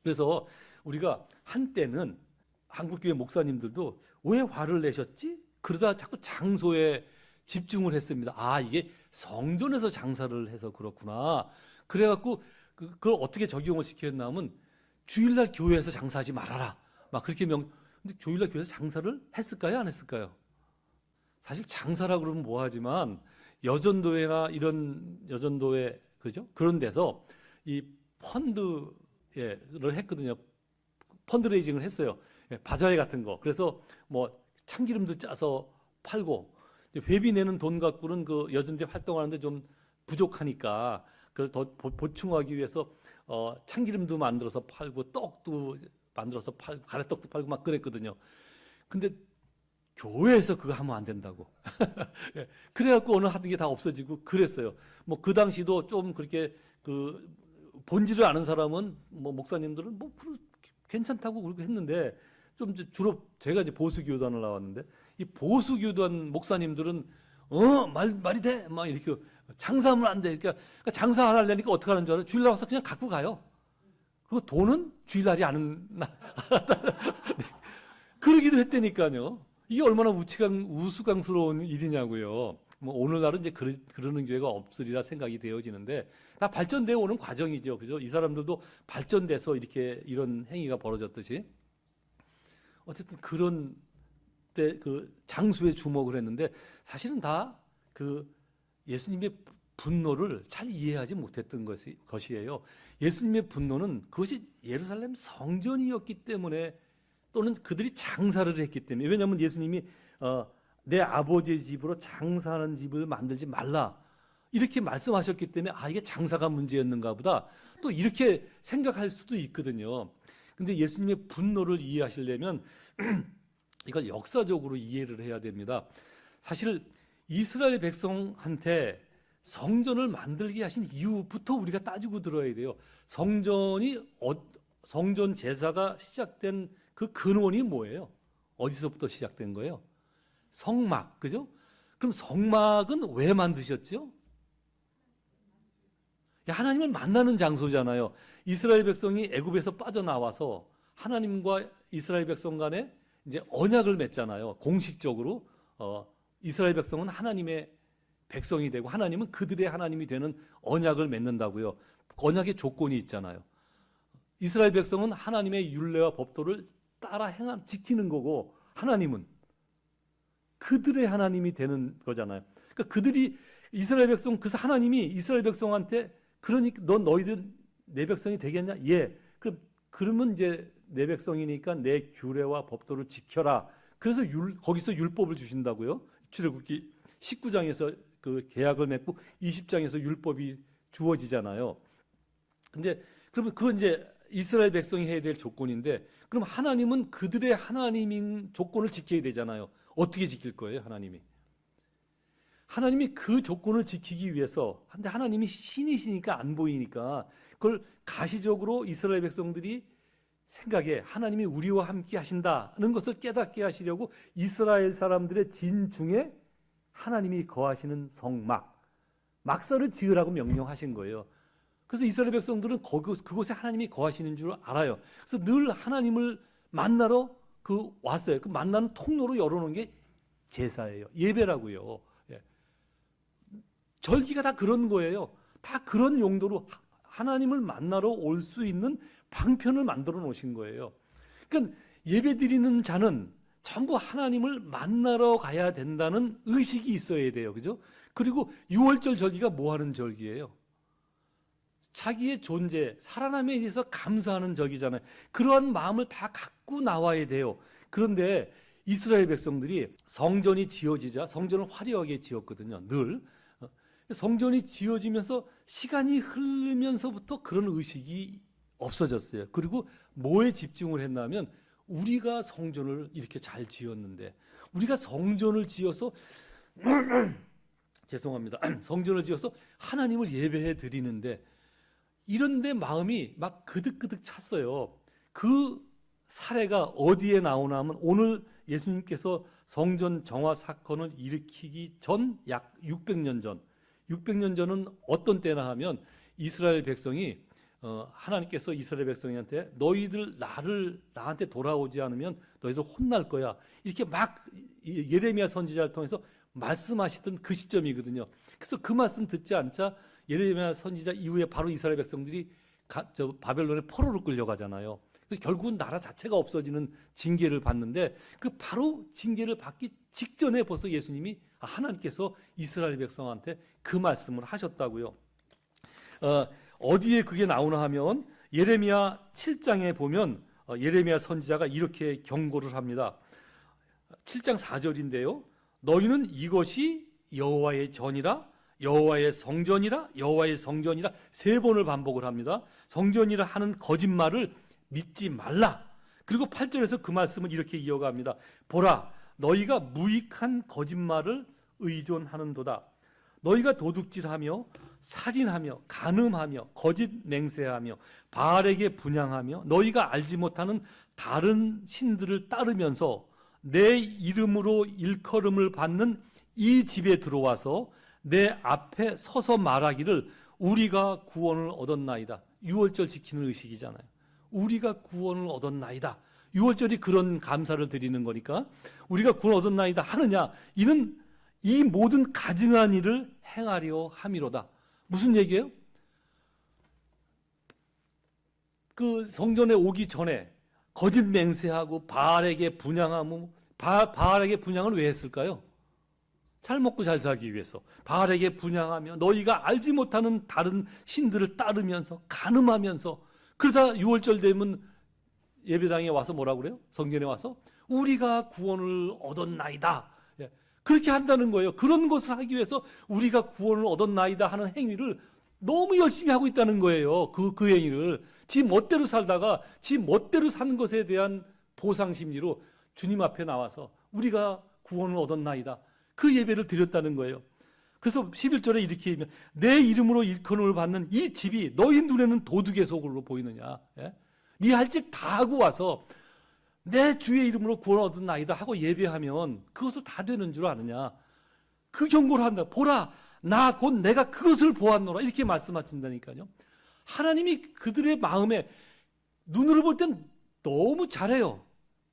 그래서 우리가 한때는 한국교회 목사님들도 왜 화를 내셨지? 그러다 자꾸 장소에 집중을 했습니다. 이게 성전에서 장사를 해서 그렇구나. 그래갖고 그걸 어떻게 적용을 시켰냐면 주일날 교회에서 장사하지 말아라. 막 그렇게 근데 교일날 교회에서 장사를 했을까요? 안 했을까요? 사실 장사라 그러면 뭐하지만 여전도회나 이런 여전도회 그죠? 그런 데서 이 펀드를 했거든요. 펀드레이징을 했어요. 바자회 같은 거. 그래서 뭐 참기름도 짜서 팔고 회비 내는 돈 갖고는 그 여전대 활동하는데 좀 부족하니까 그걸 더 보충하기 위해서 참기름도 만들어서 팔고 떡도 만들어서 팔고 가래떡도 팔고 막 그랬거든요. 근데 교회에서 그거 하면 안 된다고. 그래갖고 오늘 하던 게 다 없어지고 그랬어요. 뭐 그 당시도 좀 그렇게 그 본질을 아는 사람은 뭐 목사님들은 뭐 괜찮다고 그렇게 했는데 좀 주로 제가 이제 보수교단을 나왔는데 이 보수교단 목사님들은 말이 돼 막 이렇게 장사하면 안 돼. 그러니까 장사 안 하려니까 어떻게 하는 줄 알아요? 주일날 와서 그냥 갖고 가요. 그리고 돈은 주일날이 아는 날 그러기도 했다니까요. 이게 얼마나 우스꽝스러운 일이냐고요. 뭐 오늘날은 이제 그러는 교회가 없으리라 생각이 되어지는데 다 발전되어 오는 과정이죠. 그죠? 이 사람들도 발전돼서 이렇게 이런 행위가 벌어졌듯이 어쨌든 그런 때 그 장수에 주목을 했는데 사실은 다 그 예수님의 분노를 잘 이해하지 못했던 것이에요. 예수님의 분노는 그것이 예루살렘 성전이었기 때문에 또는 그들이 장사를 했기 때문에 왜냐하면 예수님이 내 아버지의 집으로 장사하는 집을 만들지 말라 이렇게 말씀하셨기 때문에 이게 장사가 문제였는가 보다 또 이렇게 생각할 수도 있거든요. 근데 예수님의 분노를 이해하시려면 이걸 역사적으로 이해를 해야 됩니다. 사실 이스라엘 백성한테 성전을 만들게 하신 이유부터 우리가 따지고 들어야 돼요. 성전 제사가 시작된 그 근원이 뭐예요? 어디서부터 시작된 거예요? 성막, 그죠? 그럼 성막은 왜 만드셨죠? 하나님을 만나는 장소잖아요. 이스라엘 백성이 애굽에서 빠져나와서 하나님과 이스라엘 백성 간에 이제 언약을 맺잖아요. 공식적으로 이스라엘 백성은 하나님의 백성이 되고 하나님은 그들의 하나님이 되는 언약을 맺는다고요. 언약의 조건이 있잖아요. 이스라엘 백성은 하나님의 율례와 법도를 따라 지키는 거고 하나님은 그들의 하나님이 되는 거잖아요. 그러니까 그들이 이스라엘 백성 그래서 하나님이 이스라엘 백성한테 그러니까 너희들 내 백성이 되겠냐? 예. 그러면 이제 내 백성이니까 내 규례와 법도를 지켜라. 그래서 거기서 율법을 주신다고요. 출애굽기 19장에서 그 계약을 맺고 20장에서 율법이 주어지잖아요. 근데 그러면 그건 이제 이스라엘 백성이 해야 될 조건인데 그럼 하나님은 그들의 하나님인 조건을 지켜야 되잖아요. 어떻게 지킬 거예요, 하나님이? 하나님이 그 조건을 지키기 위해서 근데 하나님이 신이시니까 안 보이니까 그걸 가시적으로 이스라엘 백성들이 생각에 하나님이 우리와 함께 하신다는 것을 깨닫게 하시려고 이스라엘 사람들의 진중에 하나님이 거하시는 성막, 막사를 지으라고 명령하신 거예요. 그래서 이스라엘 백성들은 그곳에 하나님이 거하시는 줄 알아요. 그래서 늘 하나님을 만나러 왔어요. 그 만나는 통로로 열어놓은 게 제사예요. 예배라고요. 예. 절기가 다 그런 거예요. 다 그런 용도로 하나님을 만나러 올 수 있는 방편을 만들어 놓으신 거예요. 그러니까 예배드리는 자는 전부 하나님을 만나러 가야 된다는 의식이 있어야 돼요. 그죠? 그리고 유월절 절기가 뭐 하는 절기예요? 자기의 존재, 살아남에 대해서 감사하는 절기잖아요. 그러한 마음을 다 갖고 나와야 돼요. 그런데 이스라엘 백성들이 성전이 지어지자, 성전을 화려하게 지었거든요. 늘. 성전이 지어지면서 시간이 흐르면서부터 그런 의식이 없어졌어요. 그리고 뭐에 집중을 했냐면, 우리가 성전을 이렇게 잘 지었는데, 우리가 성전을 지어서 죄송합니다. 성전을 지어서 하나님을 예배해 드리는데, 이런데 마음이 막 그득그득 찼어요. 그 사례가 어디에 나오나 하면, 오늘 예수님께서 성전 정화 사건을 일으키기 전 약 600년 전, 600년 전은 어떤 때나 하면, 이스라엘 백성이 하나님께서 이스라엘 백성한테 너희들 나한테 돌아오지 않으면 너희들 혼날 거야, 이렇게 막 예레미야 선지자를 통해서 말씀하시던 그 시점이거든요. 그래서 그 말씀 듣지 않자 예레미야 선지자 이후에 바로 이스라엘 백성들이 바벨론의 포로로 끌려가잖아요. 그래서 결국은 나라 자체가 없어지는 징계를 받는데, 그 바로 징계를 받기 직전에 벌써 예수님이, 하나님께서 이스라엘 백성한테 그 말씀을 하셨다고요. 어디에 그게 나오나 하면, 예레미야 7장에 보면 예레미야 선지자가 이렇게 경고를 합니다. 7장 4절인데요. 너희는 이것이 여호와의 전이라, 여호와의 성전이라, 여호와의 성전이라 3번을 반복을 합니다. 성전이라 하는 거짓말을 믿지 말라. 그리고 8절에서 그 말씀을 이렇게 이어갑니다. 보라, 너희가 무익한 거짓말을 의존하는도다. 너희가 도둑질하며 살인하며 간음하며 거짓 맹세하며 바알에게 분향하며 너희가 알지 못하는 다른 신들을 따르면서 내 이름으로 일컬음을 받는 이 집에 들어와서 내 앞에 서서 말하기를 우리가 구원을 얻었나이다. 유월절 지키는 의식이잖아요. 우리가 구원을 얻었나이다. 유월절이 그런 감사를 드리는 거니까 우리가 구원 얻었나이다 하느냐, 이는 이 모든 가증한 일을 행하려 함이로다. 무슨 얘기예요? 그 성전에 오기 전에 거짓 맹세하고 바알에게 분향하고, 바알에게 분향을 왜 했을까요? 잘 먹고 잘 살기 위해서. 바알에게 분향하며 너희가 알지 못하는 다른 신들을 따르면서 간음하면서, 그러다 유월절 되면 예배당에 와서 뭐라고 그래요? 성전에 와서 우리가 구원을 얻었나이다. 그렇게 한다는 거예요. 그런 것을 하기 위해서 우리가 구원을 얻었나이다 하는 행위를 너무 열심히 하고 있다는 거예요. 그 행위를 지 멋대로 살다가 지 멋대로 사는 것에 대한 보상 심리로 주님 앞에 나와서 우리가 구원을 얻었나이다, 그 예배를 드렸다는 거예요. 그래서 11절에 이렇게 하면, 내 이름으로 일컬음을 받는 이 집이 너희 눈에는 도둑의 소굴로 보이느냐. 네 할 집 다 하고 와서 내 주의 이름으로 구원 얻었나이다 하고 예배하면 그것을 다 되는 줄 아느냐. 그 경고를 한다. 보라, 나 곧 내가 그것을 보았노라, 이렇게 말씀하신다니까요. 하나님이 그들의 마음에, 눈으로 볼 땐 너무 잘해요.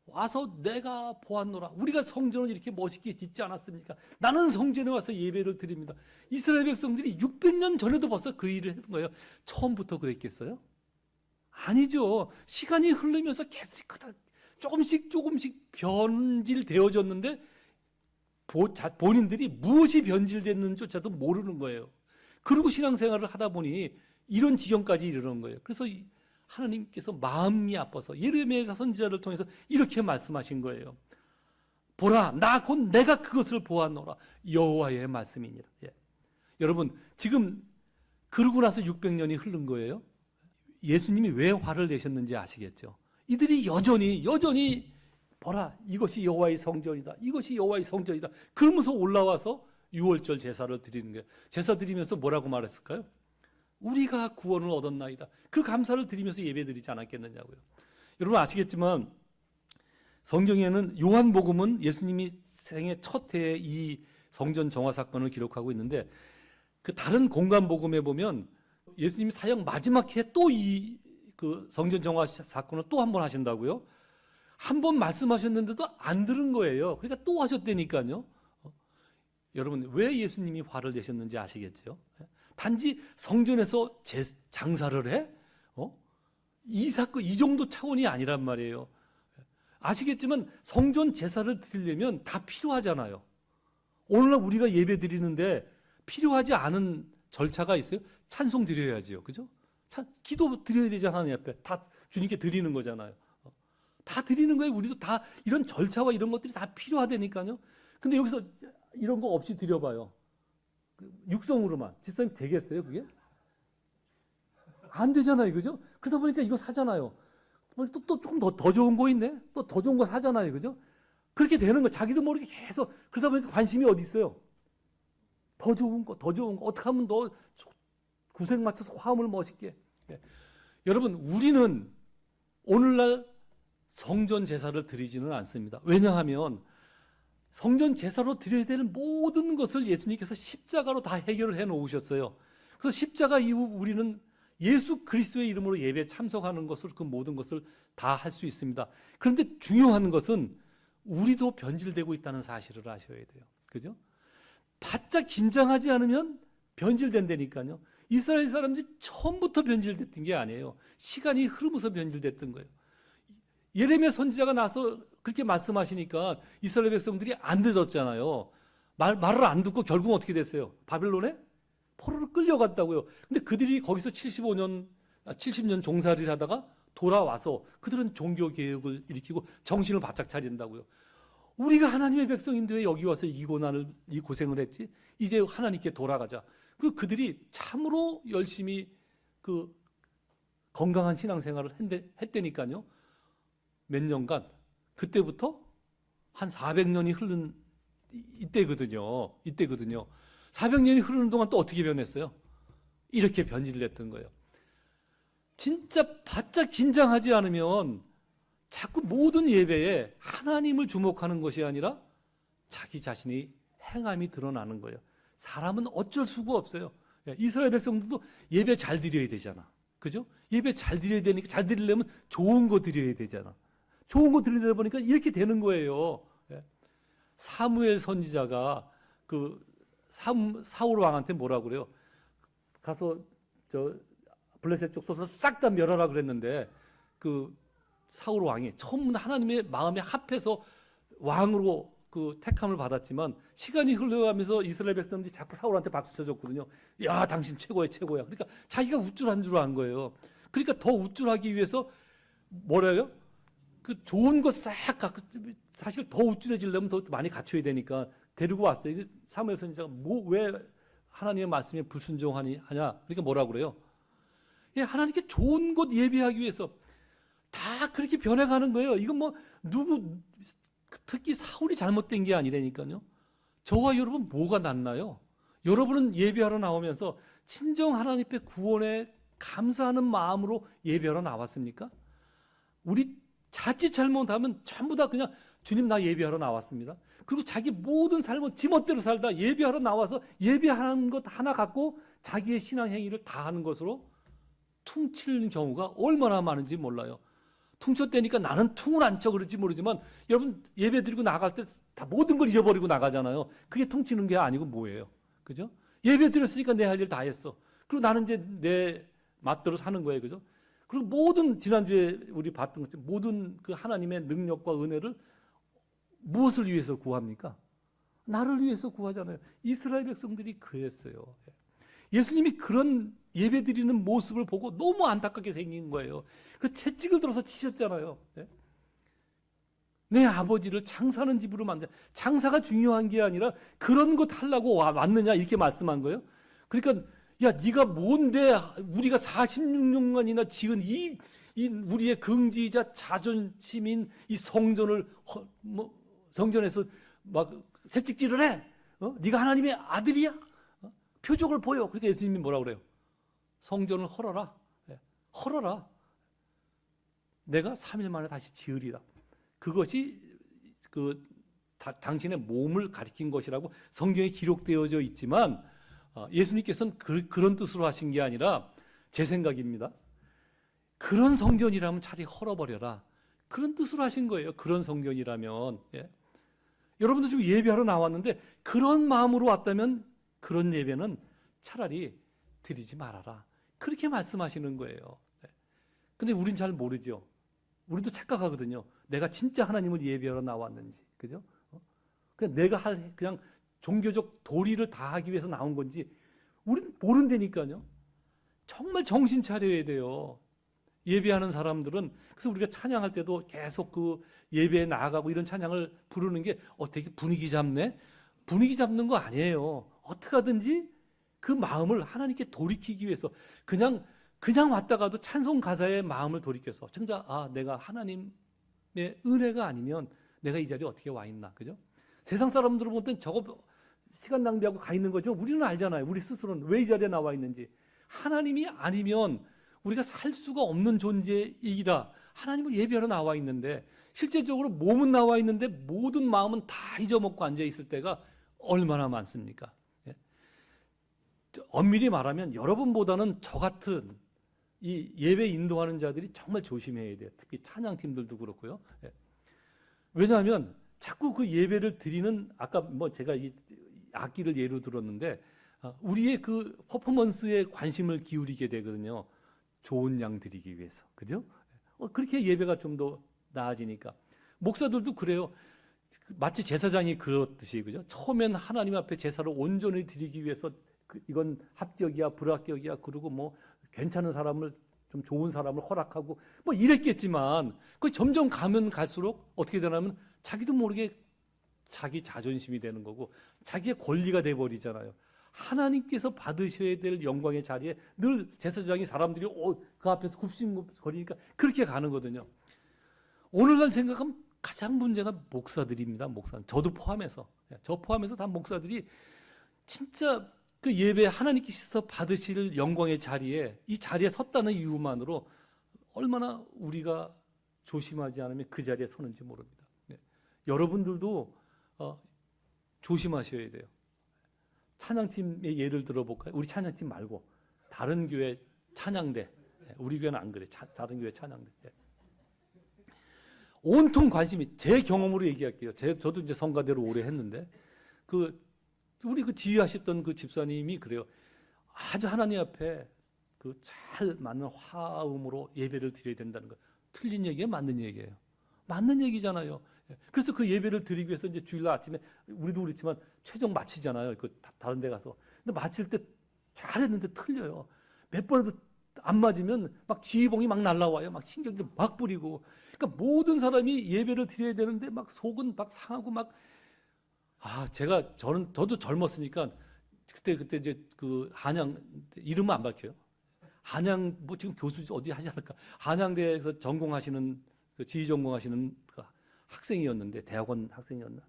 와서 내가 보았노라. 우리가 성전을 이렇게 멋있게 짓지 않았습니까? 나는 성전에 와서 예배를 드립니다. 이스라엘 백성들이 600년 전에도 벌써 그 일을 했던 거예요. 처음부터 그랬겠어요? 아니죠. 시간이 흐르면서 계속 조금씩 변질되어졌는데 본인들이 무엇이 변질됐는지조차도 모르는 거예요. 그리고 신앙생활을 하다 보니 이런 지경까지 이르는 거예요. 그래서 하나님께서 마음이 아파서 예레미야 선지자를 통해서 이렇게 말씀하신 거예요. 보라, 나 곧 내가 그것을 보았노라. 여호와의 말씀이니라. 여러분, 지금 그러고 나서 600년이 흐른 거예요. 예수님이 왜 화를 내셨는지 아시겠죠? 이들이 여전히 보라, 이것이 여호와의 성전이다, 이것이 여호와의 성전이다, 그러면서 올라와서 유월절 제사를 드리는 거예요. 제사 드리면서 뭐라고 말했을까요? 우리가 구원을 얻었나이다. 그 감사를 드리면서 예배드리지 않았겠느냐고요. 여러분 아시겠지만 성경에는 요한복음은 예수님이 생애 첫 해에 이 성전 정화 사건을 기록하고 있는데, 그 다른 공간복음에 보면 예수님이 사역 마지막 해에 또 그 성전 정화 사건을 또 한 번 하신다고요. 한 번 말씀하셨는데도 안 들은 거예요. 그러니까 또 하셨다니까요. 여러분, 왜 예수님이 화를 내셨는지 아시겠죠? 단지 성전에서 장사를 해? 이 사건, 이 정도 차원이 아니란 말이에요. 아시겠지만 성전 제사를 드리려면 다 필요하잖아요. 오늘날 우리가 예배 드리는데 필요하지 않은 절차가 있어요? 찬송 드려야지요. 그죠? 기도 드려야 되잖아요. 하나님 앞에. 다 주님께 드리는 거잖아요. 다 드리는 거예요. 우리도 다 이런 절차와 이런 것들이 다 필요하다니까요. 근데 여기서 이런 거 없이 드려봐요. 육성으로만. 집사님 되겠어요, 그게? 안 되잖아요. 그죠? 그러다 보니까 이거 사잖아요. 또 조금 더 좋은 거 있네? 또 더 좋은 거 사잖아요. 그죠? 그렇게 되는 거. 자기도 모르게 계속. 그러다 보니까 관심이 어디 있어요? 더 좋은 거, 더 좋은 거. 어떻게 하면 더 구색 맞춰서 화음을 멋있게. 예. 여러분, 우리는 오늘날 성전 제사를 드리지는 않습니다. 왜냐하면 성전 제사로 드려야 될 모든 것을 예수님께서 십자가로 다 해결을 해 놓으셨어요. 그래서 십자가 이후 우리는 예수 그리스도의 이름으로 예배에 참석하는 것을 그 모든 것을 다 할 수 있습니다. 그런데 중요한 것은 우리도 변질되고 있다는 사실을 아셔야 돼요. 그죠? 바짝 긴장하지 않으면 변질된다니까요. 이스라엘 사람들이 처음부터 변질됐던 게 아니에요. 시간이 흐르면서 변질됐던 거예요. 예레미야 선지자가 나서 그렇게 말씀하시니까 이스라엘 백성들이 안 듣었잖아요. 말을 안 듣고 결국 어떻게 됐어요? 바벨론에 포로로 끌려갔다고요. 근데 그들이 거기서 70년 종살이를 하다가 돌아와서 그들은 종교 개혁을 일으키고 정신을 바짝 차린다고요. 우리가 하나님의 백성인데 왜 여기 와서 이 고난을, 이 고생을 했지? 이제 하나님께 돌아가자. 그리고 그들이 참으로 열심히 그 건강한 신앙생활을 했다니까요. 몇 년간. 그때부터 한 400년이 흐른 이때거든요. 400년이 흐르는 동안 또 어떻게 변했어요? 이렇게 변질됐던 거예요. 진짜 바짝 긴장하지 않으면 자꾸 모든 예배에 하나님을 주목하는 것이 아니라 자기 자신의 행함이 드러나는 거예요. 사람은 어쩔 수가 없어요. 이스라엘 백성들도 예배 잘 드려야 되잖아. 그죠? 예배 잘 드려야 되니까 잘 드리려면 좋은 거 드려야 되잖아. 좋은 거 드리다 보니까 이렇게 되는 거예요. 사무엘 선지자가 그 사울 왕한테 뭐라 그래요? 가서 저 블레셋 족속을 싹 다 멸하라 그랬는데 그 사울 왕이 처음 하나님의 마음에 합해서 왕으로 그 택함을 받았지만 시간이 흘러가면서 이스라엘 백성들이 자꾸 사울한테 박수 쳐줬거든요. 야, 당신 최고야. 그러니까 자기가 우쭐한 줄 안 거예요. 그러니까 더 우쭐하기 위해서 뭐래요? 그 좋은 거 싹 갖고 사실 더 우쭐해지려면 더 많이 갖춰야 되니까 데리고 왔어요. 사무엘 선지자가 왜 하나님의 말씀에 불순종하냐? 그러니까 뭐라 그래요? 예, 하나님께 좋은 것 예배하기 위해서 다 그렇게 변해가는 거예요. 이건 뭐 특히 사울이 잘못된 게 아니라니까요. 저와 여러분 뭐가 낫나요? 여러분은 예배하러 나오면서 친정 하나님의 구원에 감사하는 마음으로 예배하러 나왔습니까? 우리 자칫 잘못하면 전부 다 그냥 주님 나 예배하러 나왔습니다. 그리고 자기 모든 삶은 지멋대로 살다 예배하러 나와서 예배하는 것 하나 갖고 자기의 신앙 행위를 다 하는 것으로 퉁치는 경우가 얼마나 많은지 몰라요. 퉁쳤다니까 나는 퉁을 안 쳐 그런지 모르지만 여러분 예배 드리고 나갈 때 다 모든 걸 잊어버리고 나가잖아요. 그게 퉁치는 게 아니고 뭐예요? 그죠? 예배 드렸으니까 내 할 일 다 했어. 그리고 나는 이제 내 맛대로 사는 거예요. 그죠? 그리고 모든 지난주에 우리 봤던 것처럼 모든 그 하나님의 능력과 은혜를 무엇을 위해서 구합니까? 나를 위해서 구하잖아요. 이스라엘 백성들이 그랬어요. 예수님이 그런 예배 드리는 모습을 보고 너무 안타깝게 생긴 거예요. 그 채찍을 들어서 치셨잖아요. 내 아버지를 장사하는 집으로 만들. 장사가 중요한 게 아니라 그런 것 하려고 왔느냐 이렇게 말씀한 거예요. 그러니까 야 네가 뭔데 우리가 46년간이나 지은 이 우리의 긍지이자 자존심인 이 성전을 성전에서 막 채찍질을 해. 네가 하나님의 아들이야? 표적을 보여. 그러니까 예수님이 뭐라 그래요? 성전을 헐어라. 헐어라. 내가 3일 만에 다시 지으리라. 그것이 당신의 몸을 가리킨 것이라고 성경에 기록되어져 있지만 예수님께서는 그런 뜻으로 하신 게 아니라 제 생각입니다. 그런 성전이라면 차라리 헐어버려라. 그런 뜻으로 하신 거예요. 그런 성전이라면. 여러분도 지금 예배하러 나왔는데 그런 마음으로 왔다면 그런 예배는 차라리 드리지 말아라. 그렇게 말씀하시는 거예요. 근데 우린 잘 모르죠. 우리도 착각하거든요. 내가 진짜 하나님을 예배하러 나왔는지, 그죠? 그냥 내가 그냥 종교적 도리를 다하기 위해서 나온 건지 우리는 모른다니까요. 정말 정신 차려야 돼요. 예배하는 사람들은. 그래서 우리가 찬양할 때도 계속 그 예배에 나아가고 이런 찬양을 부르는 게 되게 분위기 잡네? 분위기 잡는 거 아니에요. 어떻게 하든지 그 마음을 하나님께 돌이키기 위해서 그냥 왔다가도 찬송 가사에 마음을 돌이켜서 정작 내가 하나님의 은혜가 아니면 내가 이 자리에 어떻게 와 있나, 그죠? 세상 사람들은 볼 땐 저거 시간 낭비하고 가 있는 거죠. 우리는 알잖아요. 우리 스스로는 왜 이 자리에 나와 있는지. 하나님이 아니면 우리가 살 수가 없는 존재이라 하나님을 예배하러 나와 있는데, 실제적으로 몸은 나와 있는데 모든 마음은 다 잊어먹고 앉아 있을 때가 얼마나 많습니까? 엄밀히 말하면 여러분보다는 저 같은 이 예배 인도하는 자들이 정말 조심해야 돼요. 특히 찬양팀들도 그렇고요. 왜냐하면 자꾸 그 예배를 드리는, 아까 제가 이 악기를 예로 들었는데, 우리의 그 퍼포먼스에 관심을 기울이게 되거든요. 좋은 양 드리기 위해서, 그죠? 그렇게 예배가 좀 더 나아지니까. 목사들도 그래요. 마치 제사장이 그렇듯이, 그죠? 처음엔 하나님 앞에 제사를 온전히 드리기 위해서 이건 합격이야, 불합격이야, 그리고 괜찮은 사람을, 좀 좋은 사람을 허락하고 이랬겠지만, 그 점점 가면 갈수록 어떻게 되냐면 자기도 모르게 자기 자존심이 되는 거고 자기의 권리가 돼버리잖아요. 하나님께서 받으셔야 될 영광의 자리에 늘 제사장이 사람들이 그 앞에서 굽신거리니까 그렇게 가는 거거든요. 오늘날 생각하면 가장 문제가 목사들입니다. 저도 포함해서. 저 포함해서 다 목사들이 진짜 그 예배 하나님께서 받으실 영광의 자리에, 이 자리에 섰다는 이유만으로 얼마나 우리가 조심하지 않으면 그 자리에 서는지 모릅니다. 여러분들도 조심하셔야 돼요. 찬양팀의 예를 들어볼까요? 우리 찬양팀 말고 다른 교회 찬양대, 우리 교회는 안 그래. 다른 교회 찬양대. 온통 관심이, 제 경험으로 얘기할게요. 저도 이제 성가대로 오래 했는데, 우리 지휘하셨던 그 집사님이 그래요. 아주 하나님 앞에 잘 맞는 화음으로 예배를 드려야 된다는 거. 틀린 얘기예요? 맞는 얘기예요? 맞는 얘기잖아요. 그래서 그 예배를 드리기 위해서 이제 주일날 아침에 우리도 그렇지만 최종 마치잖아요. 다른 데 가서. 근데 마칠 때 잘했는데 틀려요. 몇 번에도 안 맞으면 막 지휘봉이 막 날라와요. 막 신경질 막 부리고. 그러니까 모든 사람이 예배를 드려야 되는데 막 속은 막 상하고 막. 저도 젊었으니까 그때 이제 그 한양, 이름은 안 밝혀요. 한양 지금 교수 어디 하지 않을까? 한양대에서 전공하시는 지휘 전공하시는 그 학생이었는데, 대학원 학생이었나?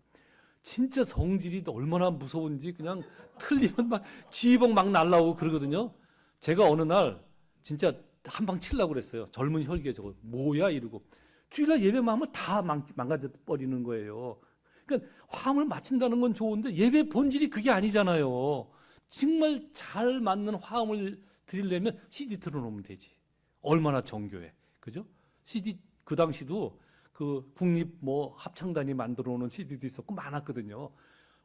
진짜 성질이 얼마나 무서운지, 그냥 틀리면 막 지휘봉 막 날라오고 그러거든요. 제가 어느 날 진짜 한 방 치려고 그랬어요. 젊은 혈기에 저거 뭐야 이러고. 주일날 예배만 하면 다 망가져 버리는 거예요. 그러니까 화음을 맞춘다는 건 좋은데 예배 본질이 그게 아니잖아요. 정말 잘 맞는 화음을 드리려면 CD 틀어놓으면 되지. 얼마나 정교해, 그죠? CD 그 당시도 그 국립 합창단이 만들어 놓은 CD도 있었고 많았거든요.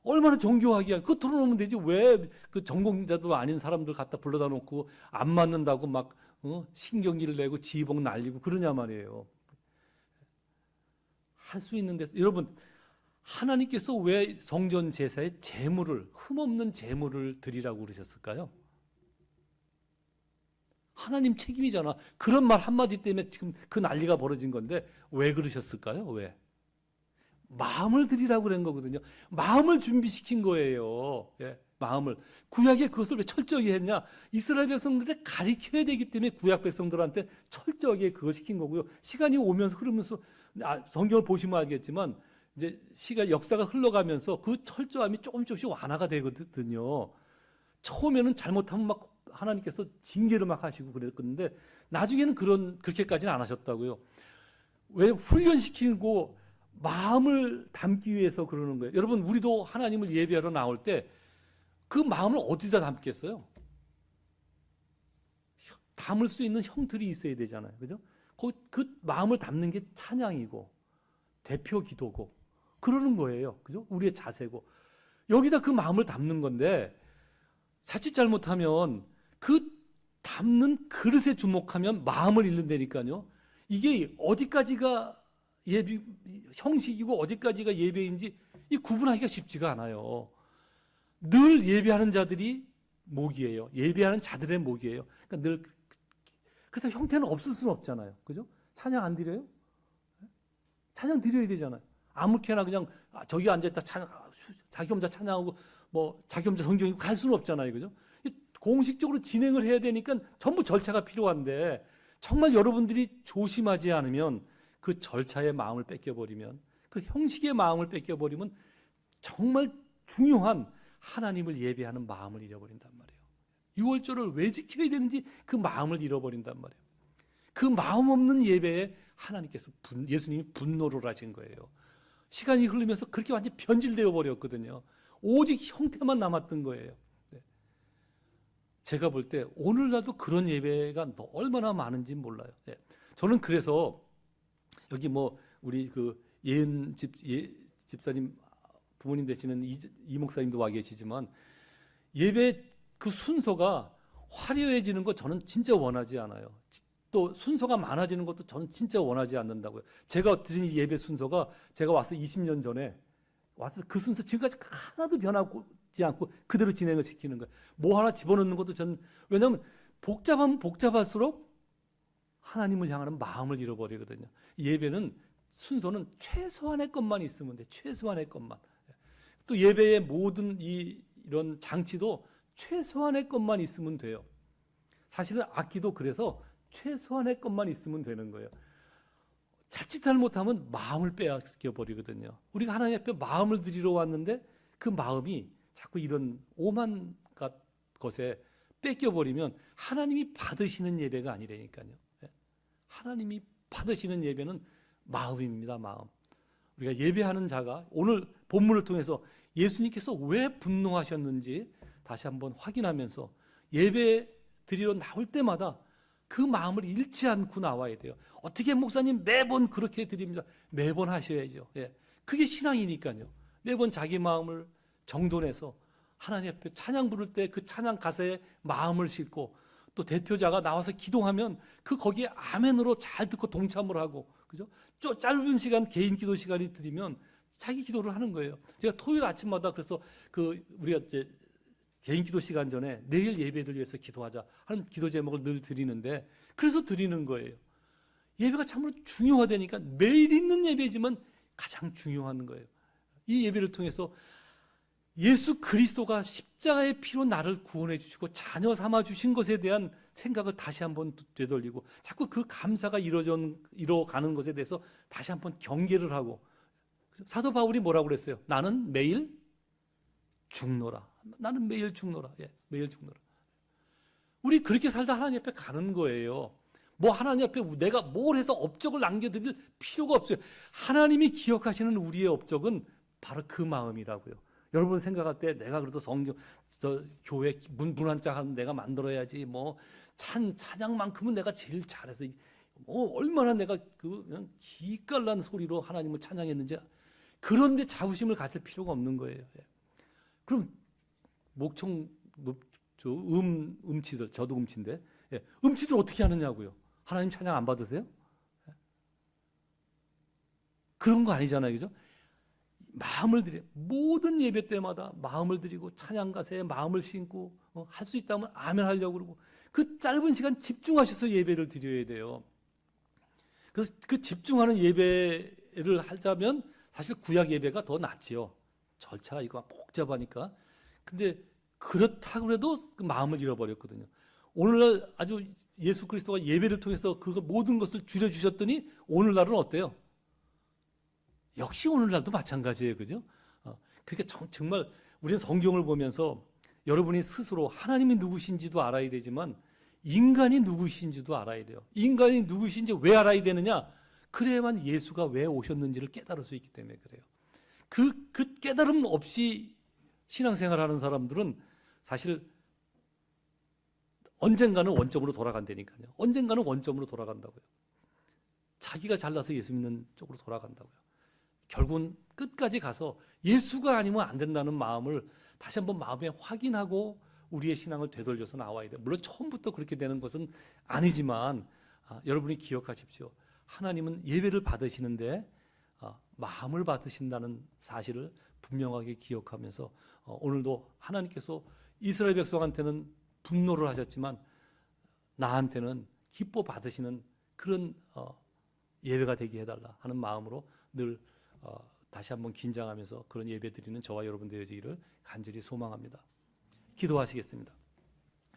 얼마나 정교하게, 그거 틀어놓으면 되지. 왜 그 전공자도 아닌 사람들 갖다 불러다 놓고 안 맞는다고 막 신경질 내고 지휘봉 날리고 그러냐 말이에요. 할 수 있는데, 여러분, 하나님께서 왜 성전 제사에 흠없는 제물을 드리라고 그러셨을까요? 하나님 책임이잖아. 그런 말 한마디 때문에 지금 그 난리가 벌어진 건데 왜 그러셨을까요? 왜? 마음을 드리라고 그런 거거든요. 마음을 준비시킨 거예요. 마음을. 구약에 그것을 왜 철저히 했냐? 이스라엘 백성들한테 가르쳐야 되기 때문에 구약 백성들한테 철저하게 그걸 시킨 거고요. 시간이 오면서 흐르면서, 성경을 보시면 알겠지만 이제 역사가 흘러가면서 그 철저함이 조금씩 완화가 되거든요. 처음에는 잘못하면 막 하나님께서 징계를 막 하시고 그랬는데 나중에는 그렇게까지는 안 하셨다고요. 왜? 훈련시키고 마음을 담기 위해서 그러는 거예요. 여러분, 우리도 하나님을 예배하러 나올 때 그 마음을 어디다 담겠어요? 담을 수 있는 형틀이 있어야 되잖아요. 그죠? 그 마음을 담는 게 찬양이고 대표 기도고 그러는 거예요. 그죠? 우리의 자세고. 여기다 그 마음을 담는 건데 자칫 잘못하면 그 담는 그릇에 주목하면 마음을 잃는다니까요. 이게 어디까지가 예배 형식이고 어디까지가 예배인지 이 구분하기가 쉽지가 않아요. 늘 예배하는 자들이 목이에요. 예배하는 자들의 목이에요. 그러니까 늘 그래서 형태는 없을 수는 없잖아요. 그죠? 찬양 안 드려요? 찬양 드려야 되잖아요. 아무렇게나 그냥 저기 앉아있다 찬양, 자기 혼자 찬양하고 뭐 자기 혼자 성경 읽고 갈 수는 없잖아요. 그죠? 공식적으로 진행을 해야 되니까 전부 절차가 필요한데 정말 여러분들이 조심하지 않으면 그 절차의 마음을 뺏겨버리면 그 형식의 마음을 뺏겨버리면 정말 중요한 하나님을 예배하는 마음을 잃어버린단 말이에요. 유월절을 왜 지켜야 되는지 그 마음을 잃어버린단 말이에요. 그 마음 없는 예배에 하나님께서 예수님이 분노를 하신 거예요. 시간이 흐르면서 그렇게 완전히 변질되어 버렸거든요. 오직 형태만 남았던 거예요. 제가 볼 때 오늘날도 그런 예배가 얼마나 많은지 몰라요. 저는 그래서 여기 뭐 우리 그 예은 집사님 부모님 되시는 이 목사님도 와 계시지만 예배 그 순서가 화려해지는 거 저는 진짜 원하지 않아요. 또 순서가 많아지는 것도 저는 진짜 원하지 않는다고요. 제가 드린 예배 순서가 제가 와서 20년 전에 와서 그 순서 지금까지 하나도 변하지 않고 그대로 진행을 시키는 거예요. 뭐 하나 집어넣는 것도 저는 왜냐하면 복잡하면 복잡할수록 하나님을 향하는 마음을 잃어버리거든요. 예배는 순서는 최소한의 것만 있으면 돼. 최소한의 것만. 또 예배의 모든 이런 장치도 최소한의 것만 있으면 돼요. 사실은 악기도 그래서 최소한의 것만 있으면 되는 거예요. 자칫 잘못하면 마음을 빼앗겨 버리거든요. 우리가 하나님 앞에 마음을 드리러 왔는데 그 마음이 자꾸 이런 오만 것에 뺏겨 버리면 하나님이 받으시는 예배가 아니라니까요. 하나님이 받으시는 예배는 마음입니다. 마음. 우리가 예배하는 자가 오늘 본문을 통해서 예수님께서 왜 분노하셨는지 다시 한번 확인하면서 예배 드리러 나올 때마다 그 마음을 잃지 않고 나와야 돼요. 어떻게 목사님 매번 그렇게 드립니다. 매번 하셔야죠. 그게 신앙이니까요. 매번 자기 마음을 정돈해서 하나님 앞에 찬양 부를 때 그 찬양 가사에 마음을 싣고 또 대표자가 나와서 기도하면 그 거기에 아멘으로 잘 듣고 동참을 하고 그죠? 짧은 시간 개인 기도 시간이 드리면 자기 기도를 하는 거예요. 제가 토요일 아침마다 그래서 우리가 이제 개인 기도 시간 전에 내일 예배를 위해서 기도하자 하는 기도 제목을 늘 드리는데 그래서 드리는 거예요. 예배가 참으로 중요하다니까 매일 있는 예배지만 가장 중요한 거예요. 이 예배를 통해서 예수 그리스도가 십자가의 피로 나를 구원해 주시고 자녀 삼아 주신 것에 대한 생각을 다시 한번 되돌리고 자꾸 그 감사가 이뤄가는 것에 대해서 다시 한번 경계를 하고 사도 바울이 뭐라고 그랬어요? 나는 매일 죽노라. 나는 매일 죽노라. 매일 죽노라. 우리 그렇게 살다 하나님 앞에 가는 거예요. 뭐 하나님 앞에 내가 뭘 해서 업적을 남겨드릴 필요가 없어요. 하나님이 기억하시는 우리의 업적은 바로 그 마음이라고요. 여러분 생각할 때 내가 그래도 교회 문 한 짝 내가 만들어야지 뭐 찬양만큼은 내가 제일 잘해서 뭐 얼마나 내가 그냥 기깔난 소리로 하나님을 찬양했는지 그런데 자부심을 가질 필요가 없는 거예요. 그럼 목청 음치들 저도 음치인데 음치들 어떻게 하느냐고요? 하나님 찬양 안 받으세요? 그런 거 아니잖아요, 그죠? 마음을 드려 모든 예배 때마다 마음을 드리고 찬양 가사에 마음을 싣고 할 수 있다면 아멘 하려고 그러고 그 짧은 시간 집중하셔서 예배를 드려야 돼요. 그래서 그 집중하는 예배를 하자면 사실 구약 예배가 더 낫지요. 절차가 이거 복잡하니까. 근데 그렇다고 해도 그 마음을 잃어버렸거든요. 오늘날 아주 예수 그리스도가 예배를 통해서 그 모든 것을 줄여주셨더니 오늘날은 어때요? 역시 오늘날도 마찬가지예요. 그죠? 그러니까 정말 우리는 성경을 보면서 여러분이 스스로 하나님이 누구신지도 알아야 되지만 인간이 누구신지도 알아야 돼요. 인간이 누구신지 왜 알아야 되느냐? 그래야만 예수가 왜 오셨는지를 깨달을 수 있기 때문에 그래요. 그 깨달음 없이 신앙생활하는 사람들은 사실 언젠가는 원점으로 돌아간다니까요. 언젠가는 원점으로 돌아간다고요. 자기가 잘나서 예수 믿는 쪽으로 돌아간다고요. 결국은 끝까지 가서 예수가 아니면 안 된다는 마음을 다시 한번 마음에 확인하고 우리의 신앙을 되돌려서 나와야 돼. 물론 처음부터 그렇게 되는 것은 아니지만 여러분이 기억하십시오. 하나님은 예배를 받으시는데 마음을 받으신다는 사실을 분명하게 기억하면서 오늘도 하나님께서 이스라엘 백성한테는 분노를 하셨지만 나한테는 기뻐 받으시는 그런 예배가 되게 해달라 하는 마음으로 늘 다시 한번 긴장하면서 그런 예배 드리는 저와 여러분 되어지기를 간절히 소망합니다. 기도하시겠습니다.